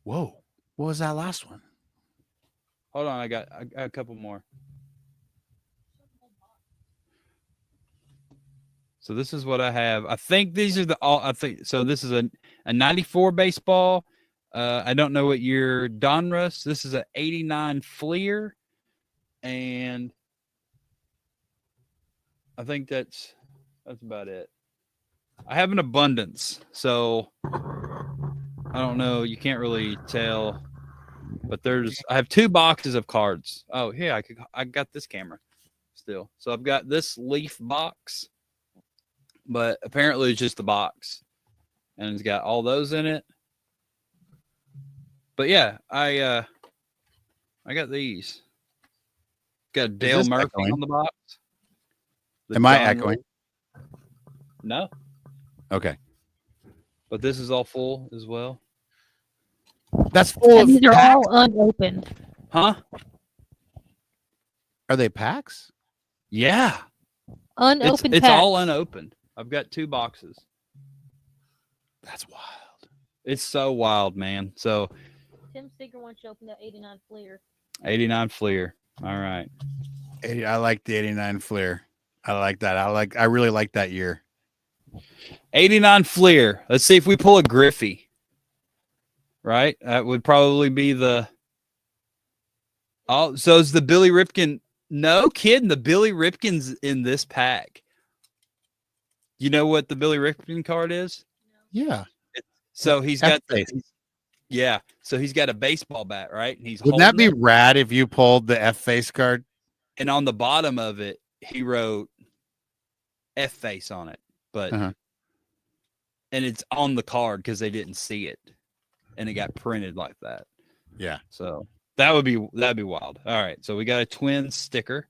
Whoa. What was that last one? Hold on, I got a couple more. So this is what I have. I think these are so this is a 94 baseball. I don't know what year Donruss. This is an 89 Fleer. And I think that's about it. I have an abundance, so I don't know. You can't really tell, but I have 2 boxes of cards. Oh, yeah, I got this camera still. So I've got this Leaf box, but apparently it's just the box, and it's got all those in it. But yeah, I got these. Got Dale Murphy echoing? on the box. Am I echoing? No, Okay. but this is all full as well. That's full And of these are packs. all unopened. Huh? Are they packs? Unopened It's packs. all unopened. I've got 2 boxes. That's wild. It's so wild, man. So Tim Seeger wants you to open that 89 Fleer. 89 Fleer. All right. I like the 89 Fleer. I like that. I really like that year. 89 Fleer. Let's see if we pull a Griffey. Right? That would probably be the. Oh, so is the Billy Ripken? No kidding. The Billy Ripken's in this pack. You know what the Billy Ripken card is? Yeah. So he's got F-face. Yeah. So he's got a baseball bat, right? And he's Wouldn't that holding be it, rad if you pulled the F-face card? and on the bottom of it, he wrote F face on it. But Uh-huh. and it's on the card because they didn't see it. And it got printed like that. Yeah. So that'd be wild. All right. So we got a Twins sticker.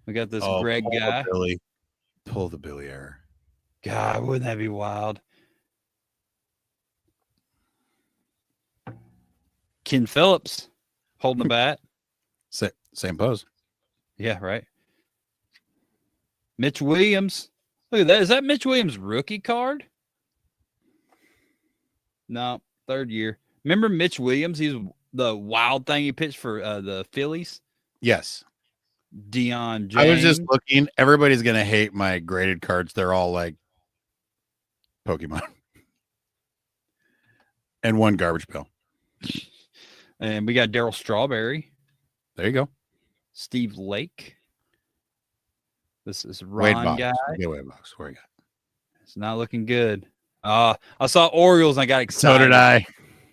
We got this Greg pull the guy. Billy. Pull the Billy error. God, wouldn't that be wild? Ken Phillips holding the bat. Same pose. Yeah, right. Mitch Williams. Look at that. Is that Mitch Williams' rookie card? No, 3rd year. Remember Mitch Williams? He's the wild thing he pitched for the Phillies. Yes. Dion James. I was just looking. Everybody's gonna hate my graded cards. They're all like Pokemon. And one garbage pail. And we got Daryl Strawberry. There you go. Steve Lake. This is Wade Ron box. guy. Yeah, Wade box. Where you got? It's not looking good. I saw Orioles and I got excited. So did I.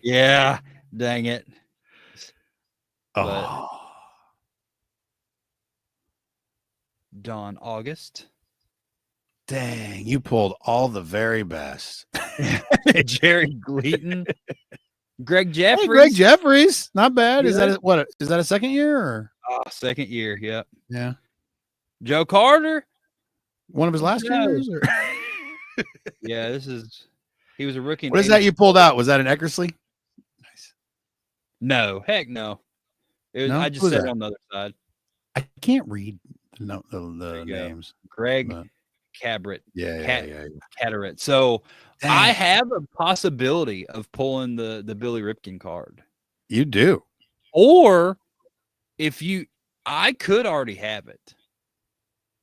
Yeah. Dang it. Oh. Don August. Dang, you pulled all the very best. Jerry Gleaton. Greg Jeffries. Hey, Greg Jeffries. Not bad. Is Yeah. that is that a second year or? Second year. Yep. Yeah. Joe Carter. One of his last No. years? Or? Yeah, he was a rookie. What is that you pulled out? Was that an Eckersley? Nice. No, heck no. It was, No? I Who just was said that? it on the other side. I can't read the you go. names. Greg But Cabret. yeah. Cataract. So Dang. I have a possibility of pulling the Billy Ripken card. You do. Or I could already have it.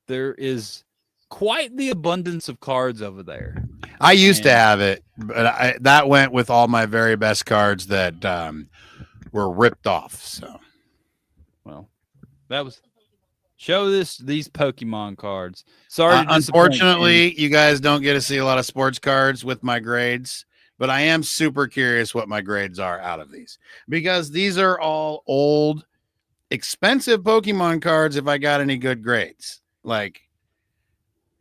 There is quite the abundance of cards over there. I used to have it, but that went with all my very best cards that were ripped off. So, Well, that was show these Pokemon cards. Sorry, to disappoint unfortunately, you guys don't get to see a lot of sports cards with my grades, but I am super curious what my grades are out of these because these are all old, expensive Pokemon cards. If I got any good grades, like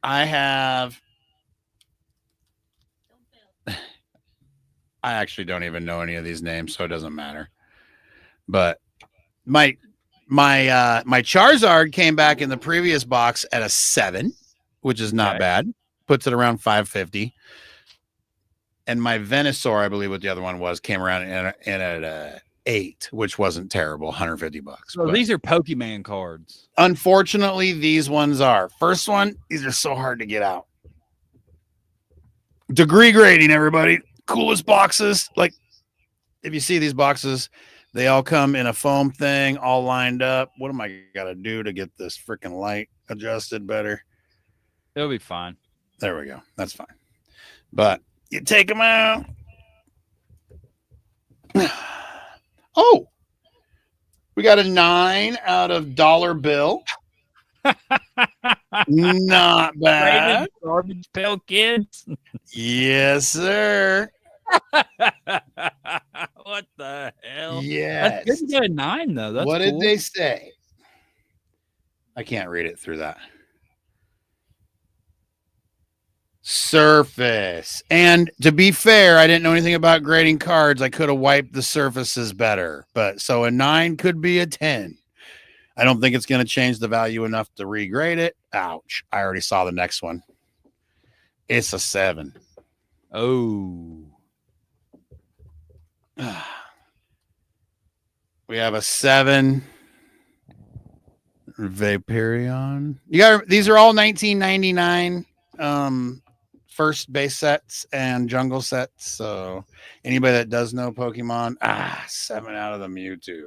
I actually don't even know any of these names, so it doesn't matter. But my Charizard came back in the previous box at a 7, which is not bad. Puts it around 550. And my Venusaur, I believe what the other one was, came around in at a 8, which wasn't terrible, $150. So but these are Pokemon cards. unfortunately, these ones are. First one, these are so hard to get out. Degree grading, everybody. Coolest boxes. Like, if you see these boxes, they all come in a foam thing, all lined up. What am I got to do to get this freaking light adjusted better? It'll be fine. There we go. That's fine. But you take them out. Oh, we got a 9 out of dollar bill. Not bad. Rated Garbage Pail Kids. Yes, sir. What the hell? Yes. That's good to get a 9, though. That's what cool. did they say? I can't read it through that. Surface. And to be fair, I didn't know anything about grading cards. I could have wiped the surfaces better. But so a 9 could be a 10. I don't think it's going to change the value enough to regrade it. Ouch. I already saw the next one. It's a 7. Oh. We have a 7. Vaporeon. These are all 1999 first base sets and jungle sets. So anybody that does know Pokemon, 7 out of the Mewtwo.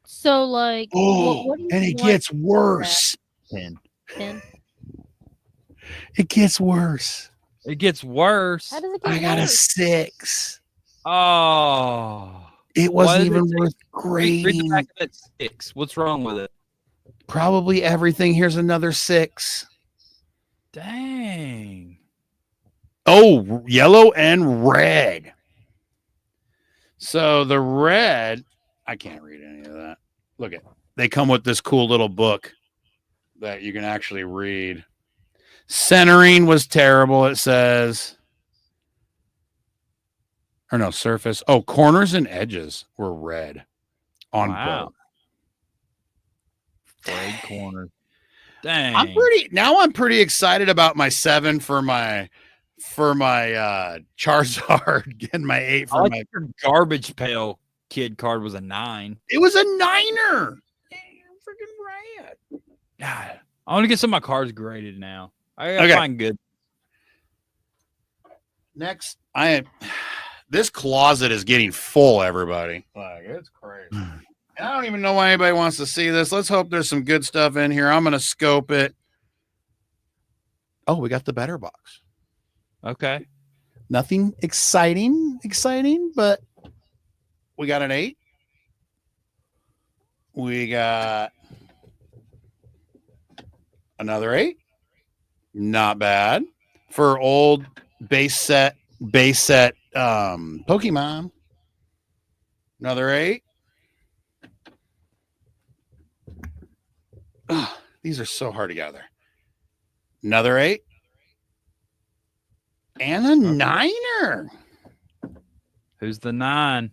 So, like, what do you and it want gets worse. 10. 10? It gets worse. It gets worse. How does it get I got a worse? 6. Oh. It Why wasn't did even it worth Read the grading. back of that 6. What's wrong with it? Probably everything. Here's another 6. Dang. Oh, yellow and red. So the red, I can't read any of that. Look at, they come with this cool little book that you can actually read. Centering was terrible, it says. Or no, surface. Oh, corners and edges were red on both. Red corner. Dang. I'm pretty excited about my 7 for my Charizard and my 8 for my your Garbage Pail Kid card was a 9. It was a 9er. Freaking rad. God, I want to get some of my cards graded now. I gotta find good. Next, this closet is getting full, everybody. Like, it's crazy. I don't even know why anybody wants to see this. Let's hope there's some good stuff in here. I'm going to scope it. Oh, we got the better box. Okay. Nothing exciting, but we got an 8. We got another 8. Not bad for old base set Pokemon. Another 8. Ugh, these are so hard to gather. Another 8. And a 9er. Who's the 9?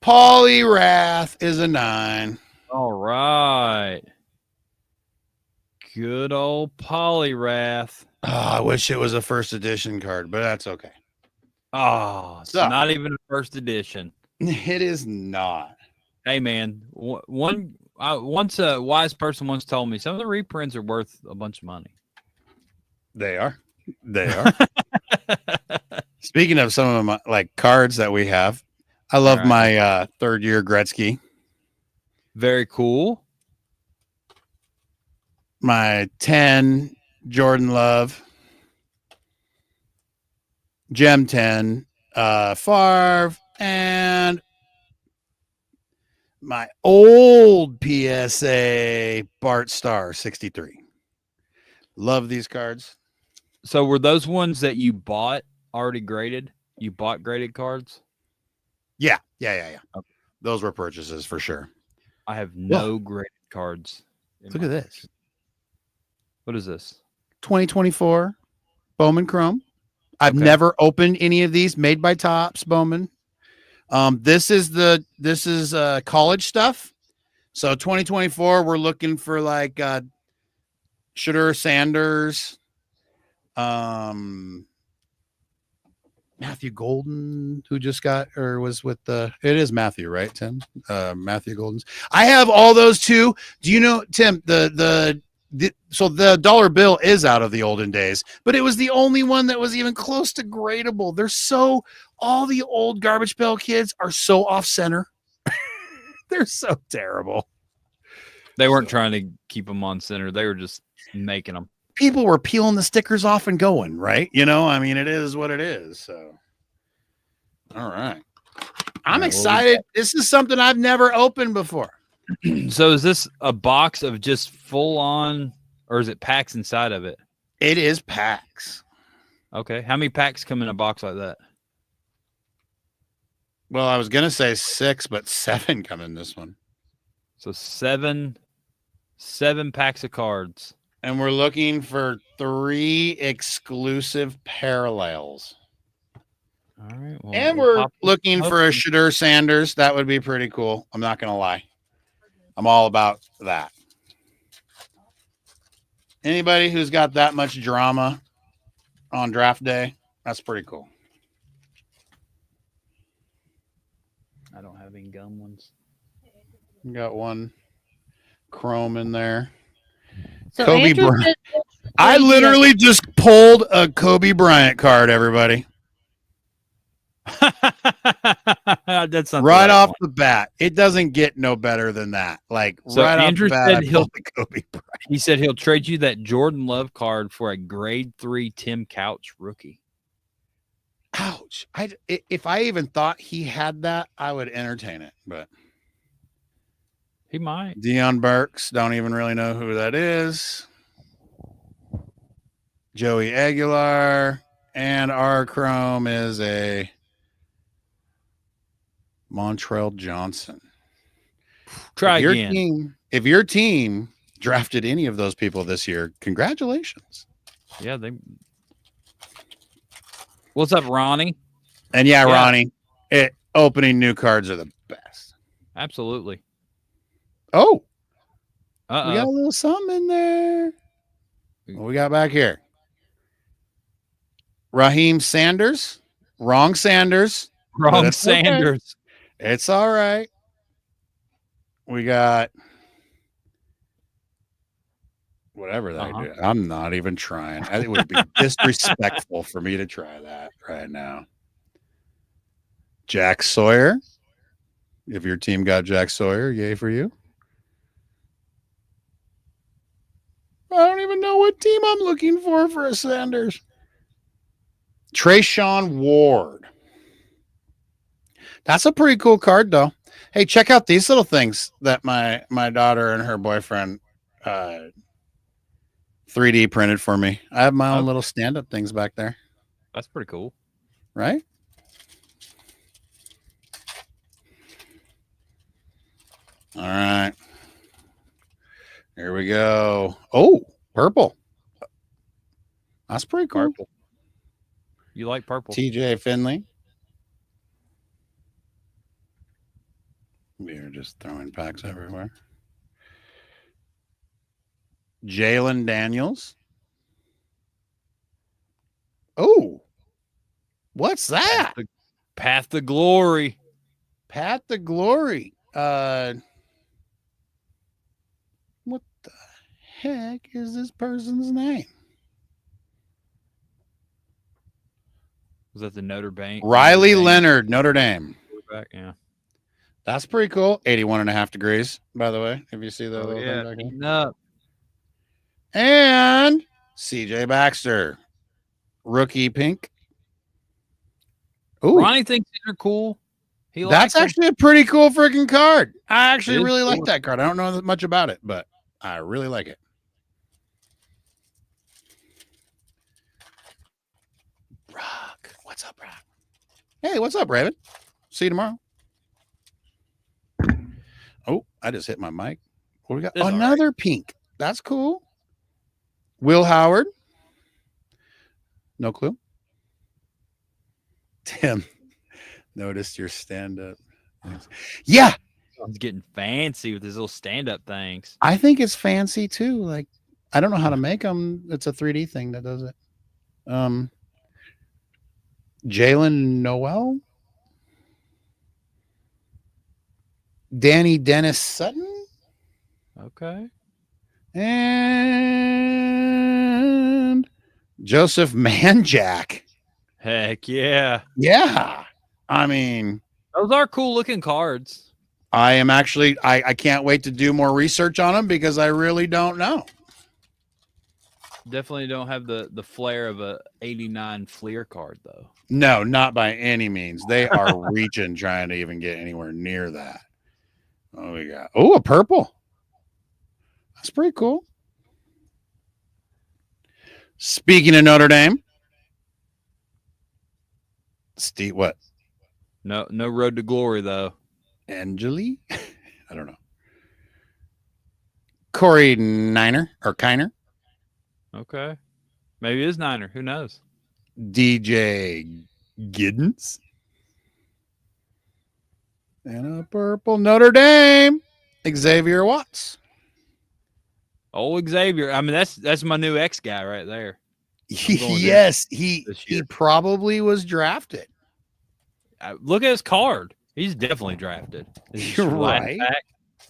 Poliwrath is a 9. All right. Good old Poliwrath. Oh, I wish it was a first edition card, but that's okay. Oh, it's So- not even a first edition. It is not. Hey, man. Once a wise person once told me some of the reprints are worth a bunch of money. They are. Speaking of some of my like cards that we have, I love All my third year Gretzky, Very cool. my 10 Jordan Love, Gem 10, Favre, and my old PSA Bart Starr 63. Love these cards. So were those ones that you bought already graded? You bought graded cards? Yeah. Okay. Those were purchases for sure. I have no graded cards. in Look my at this. collection. What is this? 2024 Bowman Chrome. I've Okay. never opened any of these, made by Topps Bowman. This is college stuff. So 2024, we're looking for like Shedeur Sanders, Matthew Golden, who just got or was with it is Matthew, right, Tim? Matthew Golden's. I have all those too. Do you know, Tim, so the dollar bill is out of the olden days, but it was the only one that was even close to gradable. All the old garbage pail kids are so off center. They're so terrible. They weren't trying to keep them on center. They were just making them. People were peeling the stickers off and going, right? I mean, it is what it is. So, all right. I'm excited. This is something I've never opened before. So is this a box of just full on, or is it packs inside of it? It is packs. Okay. How many packs come in a box like that? Well, I was going to say 6, but 7 come in this one. So seven packs of cards. And we're looking for 3 exclusive parallels. All right. Well, And we'll we're pop this looking for a open. Shedeur Sanders. That would be pretty cool. I'm not going to lie. I'm all about that. Anybody who's got that much drama on draft day, that's pretty cool. I don't have any gum ones. We got one chrome in there. So Kobe Andrew Bryant. said- I literally just pulled a Kobe Bryant card, everybody. That's not Right the off one. the bat. It doesn't get no better than that. Like So right Andrew off the bat, said I he'll- pulled the Kobe Bryant. He said he'll trade you that Jordan Love card for a grade 3 Tim Couch rookie. Ouch. If I even thought he had that, I would entertain it. But He might. Deion Burks, don't even really know who that is. Joey Aguilar, and our chrome is a Montrell Johnson. Try again. If your team drafted any of those people this year, congratulations. Yeah, they. What's up, Ronnie? And yeah, Ronnie, opening new cards are the best. Absolutely. Oh, we got a Uh-oh. little something in there. What we got back here? Raheem Sanders. Wrong Sanders. Wrong it's okay. Sanders. It's all right. We got whatever they do. I'm not even trying. I think it would be disrespectful for me to try that right now. Jack Sawyer. If your team got Jack Sawyer, yay for you. I don't even know what team I'm looking for a Sanders. Trayshawn Ward. That's a pretty cool card, though. Hey, check out these little things that my daughter and her boyfriend 3D printed for me. I have my own little stand-up things back there. That's pretty cool. Right? All right. Here we go. Oh, purple. That's pretty cool. Purple. You like purple? TJ Finley. We are just throwing packs everywhere. Jalen Daniels. Oh, what's that? Path to Glory. Path to Glory. What the heck is this person's name? Was that the Notre Dame? Riley Leonard, Notre Dame. Yeah. That's pretty cool. 81.5 degrees, by the way. If you see the little yeah. thing back here. No. And CJ Baxter. Rookie pink. Ooh. Ronnie thinks these are cool. That's actually a pretty cool freaking card. I actually really cool. like that card. I don't know much about it, but I really like it. Brock. What's up, Brock? Hey, what's up, Raven? See you tomorrow. Oh, I just hit my mic. What we got? It's Another pink. That's cool. Will Howard. No clue. Tim, noticed your stand-up. Yeah. He's getting fancy with his little stand-up things. I think it's fancy too. Like, I don't know how to make them. It's a 3D thing that does it. Jalen Noel. Danny Dennis Sutton. Okay. And Joseph Manjack. Heck yeah. Yeah. I mean, those are cool looking cards. I am actually, I can't wait to do more research on them because I really don't know. Definitely don't have the flair of a 89 Fleer card, though. No, not by any means. They are reaching, trying to even get anywhere near that. Oh, we got, a purple. That's pretty cool. Speaking of Notre Dame, Steve, what? No road to glory, though. Angeli? I don't know. Corey Kiner. Okay. Maybe it is Niner. Who knows? DJ Giddens. And a purple Notre Dame. Xavier Watts. Oh, Xavier. I mean, that's my new ex guy right there. Yes, he probably was drafted. Look at his card. He's definitely drafted. You're right.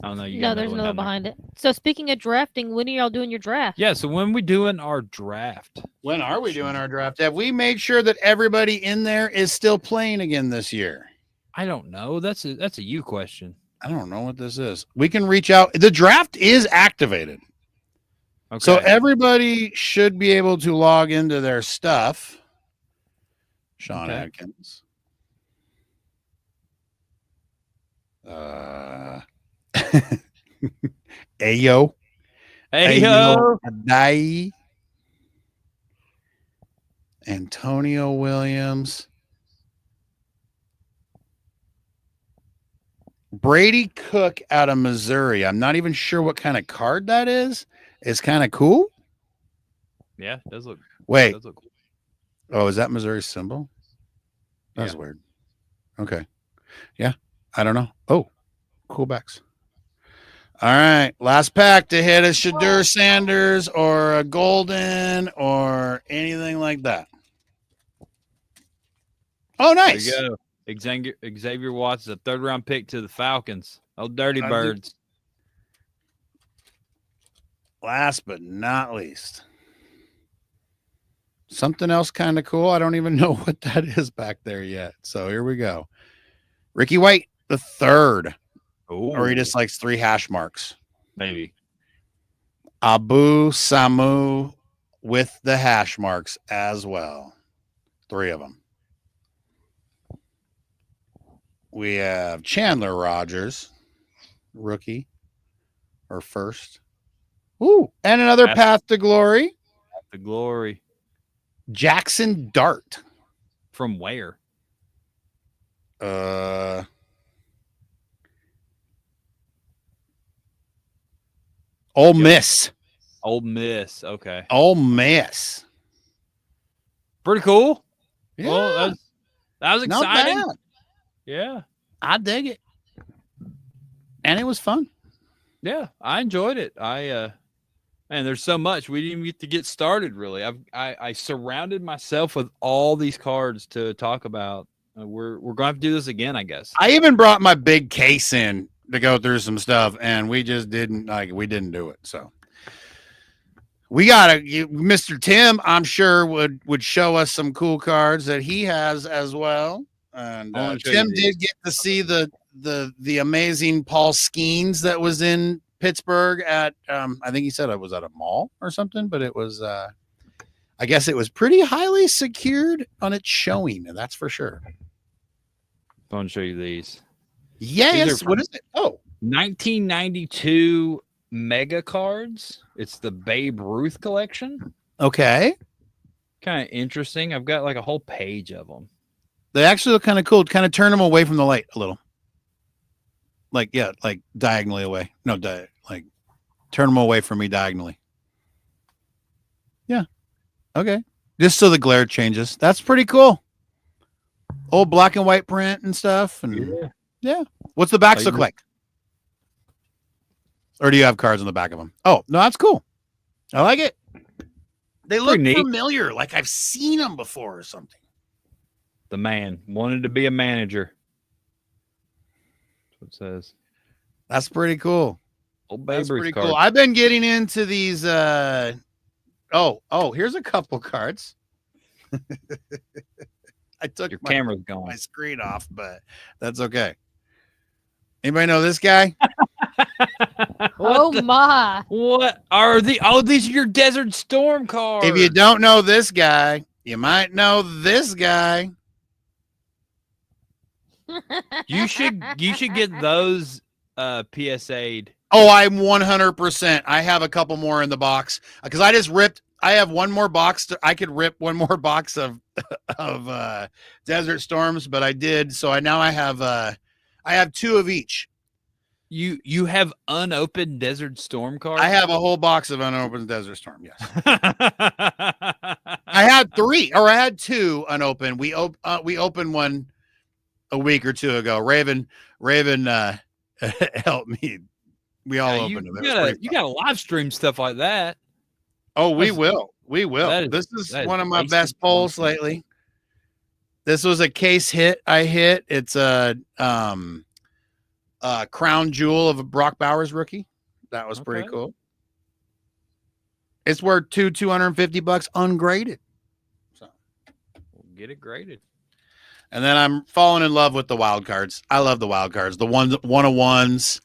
I don't know. No, there's another behind it. So speaking of drafting, when are y'all doing your draft? Yeah, so when we doing our draft? When are we doing our draft? Have we made sure that everybody in there is still playing again this year? I don't know. That's a you question. I don't know what this is. We can reach out. The draft is activated. Okay. So everybody should be able to log into their stuff. Sean Adkins. Ayo. Adai. Antonio Williams. Brady Cook out of Missouri. I'm not even sure what kind of card that is. It's kind of cool. Yeah, it does look. Wait. It does look cool. Oh, is that Missouri's symbol? That's weird. Okay. Yeah. I don't know. Oh, cool backs. All right. Last pack to hit a Shadur Sanders or a Golden or anything like that. Oh, nice. There you go. Xavier Watts is a 3rd round pick to the Falcons. Oh, Dirty Birds. Last but not least, something else kind of cool. I don't even know what that is back there yet. So here we go. Ricky White, the third, Ooh, or he just likes 3 hash marks. maybe. Abu Samu with the hash marks as well. 3 of them. We have Chandler Rogers, rookie or first. Ooh, and another Path to Glory. The glory Jackson Dart. from where? Ole Miss. Ole Miss. Okay, Ole Miss. pretty cool. Yeah, Well, that was not exciting. bad. Yeah, I dig it. And it was fun. yeah, I enjoyed it. Man, there's so much we didn't even get to get started. Really, I surrounded myself with all these cards to talk about. We're going to have to do this again, I guess. I even brought my big case in to go through some stuff, and we just didn't do it. So we Mr. Tim, I'm sure would show us some cool cards that he has as well. And Tim did get to see the amazing Paul Skeens that was in Pittsburgh at I think he said it was at a mall or something, but it was I guess it was pretty highly secured on its showing, and that's for sure. I'm going to show you these. Yes. What is it? Oh, 1992 mega cards. It's the Babe Ruth collection. okay. Kind of interesting. I've got like a whole page of them. They actually look kind of cool. Kind of turn them away from the light a little. Like diagonally away. No, like turn them away from me diagonally. Yeah. Okay. Just so the glare changes. That's pretty cool. Old black and white print and stuff. And yeah. What's the backs look like? Or do you have cards on the back of them? Oh, no, that's cool. I like it. They look familiar. Like I've seen them before or something. The man wanted to be a manager. That's what it says. That's pretty cool. Old Babe That's Ruth pretty card. cool. I've been getting into these. Here's a couple cards. I took Your camera's going. my screen off, but that's okay. Anybody know this guy? My. What are the? Oh, these are your Desert Storm cards. If you don't know this guy, you might know this guy. you should get those PSA'd. Oh, I'm 100%. I have a couple more in the box because I just ripped. I have one more box. I could rip one more box of Desert Storms, but I did. So I have 2 of each. You have unopened Desert Storm cards? I have a whole box of unopened Desert Storm. Yes. I had 3 or I had 2 unopened. We opened one a week or 2 ago. Raven helped me. We all opened them. You got to live stream stuff like that. Oh, we will. This is one of my best polls lately. This was a case hit I hit. It's a crown jewel of a Brock Bowers rookie. That was pretty cool. It's worth $250 ungraded. So we'll get it graded. And then I'm falling in love with the wild cards. I love the wild cards. The 1-of-1s,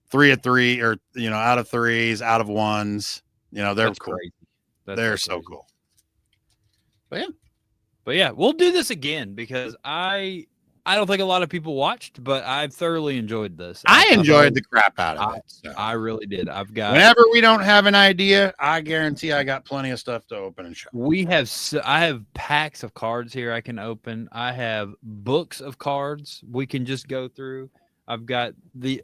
3 of 3, or out of 3s, out of 1s. They're That's cool. Crazy. They're so cool. But yeah, we'll do this again because I don't think a lot of people watched, but I thoroughly enjoyed this. I enjoyed the crap out of it. So. I really did. Whenever we don't have an idea, I guarantee I got plenty of stuff to open and show. I have packs of cards here I can open. I have books of cards we can just go through. I've got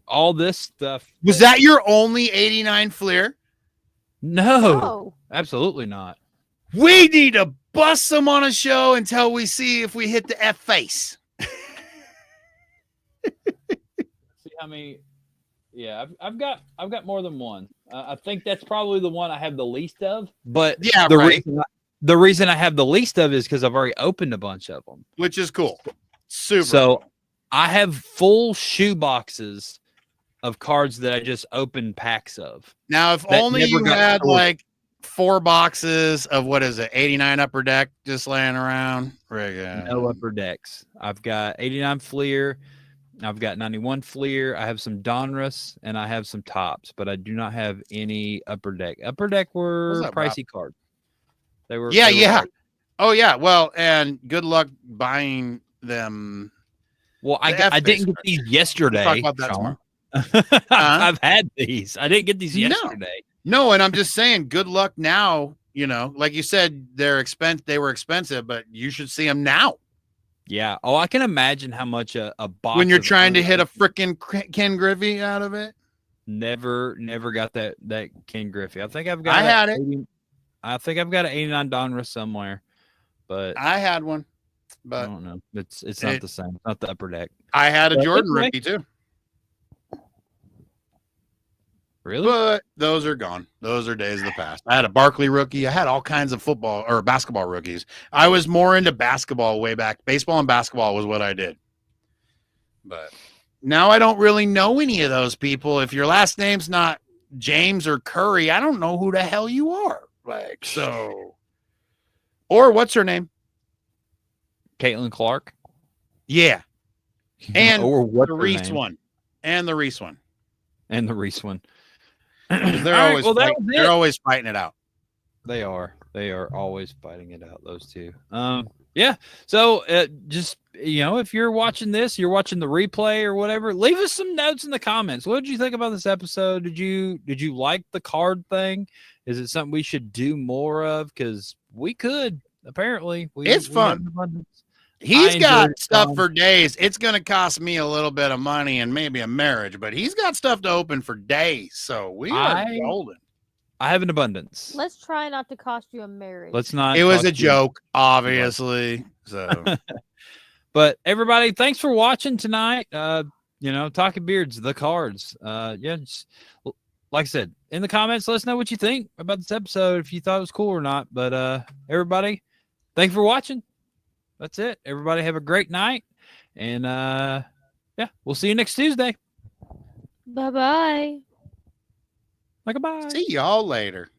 all this stuff. Was that your only 89 Fleer? No, absolutely not. We need to bust them on a show until we see if we hit the F face. See how many? Yeah, I've got more than one. I think that's probably the one I have the least of. But yeah, the reason I have the least of is because I've already opened a bunch of them, which is cool. Super. So cool. I have full shoe boxes of cards that I just opened packs of. Now, if only you had like 4 boxes of 89 upper deck just laying around. No upper decks. I've got 89 Fleer. I've got 91 Fleer. I have some Donruss, and I have some Tops, but I do not have any Upper Deck. Upper Deck were What's up, Rob? pricey cards. They were. Yeah, they were yeah. pricey. Oh yeah. Well, and good luck buying them. Well, I F-Face didn't get cards. these yesterday. We'll talk about that Sean. tomorrow. I've had these. I didn't get these No. yesterday. No, and I'm just saying, good luck now. You know, like you said, they were expensive, but you should see them now. Yeah. Oh, I can imagine how much a box When you're of trying to hit a unopened- freaking Ken Griffey out of it. Never got that Ken Griffey. I think I've got. I had it. I think I've got an 89 Donruss somewhere, but I had one, I but don't know. It's not the same. It's not the Upper Deck. I had a But Jordan anyway. rookie too. Really? But those are gone. Those are days of the past. I had a Barkley rookie. I had all kinds of football or basketball rookies. I was more into basketball way back. Baseball and basketball was what I did. But now I don't really know any of those people. If your last name's not James or Curry, I don't know who the hell you are. Like, so. Or what's her name? Caitlin Clark. Yeah. And or what the Reese one. And the Reese one. And the Reese one. They're All right, always well, that fighting, was they're it. always fighting it out. They are always fighting it out. Those two. Yeah. So just, if you're watching this, you're watching the replay or whatever, leave us some notes in the comments. What did you think about this episode? Did you like the card thing? Is it something we should do more of? Because we could, apparently. It's we have fun. an abundance. He's I got enjoyed stuff Tom. for days. It's going to cost me a little bit of money and maybe a marriage, but he's got stuff to open for days. So we are golden. I have an abundance. Let's try not to cost you a marriage. Let's not. It was cost a you- joke, obviously. So But everybody, thanks for watching tonight. Talking Beards, the cards. Just, like I said, in the comments, let us know what you think about this episode, if you thought it was cool or not. But everybody, thanks for watching. That's it. Everybody have a great night. And we'll see you next Tuesday. Bye-bye. Goodbye. see y'all later.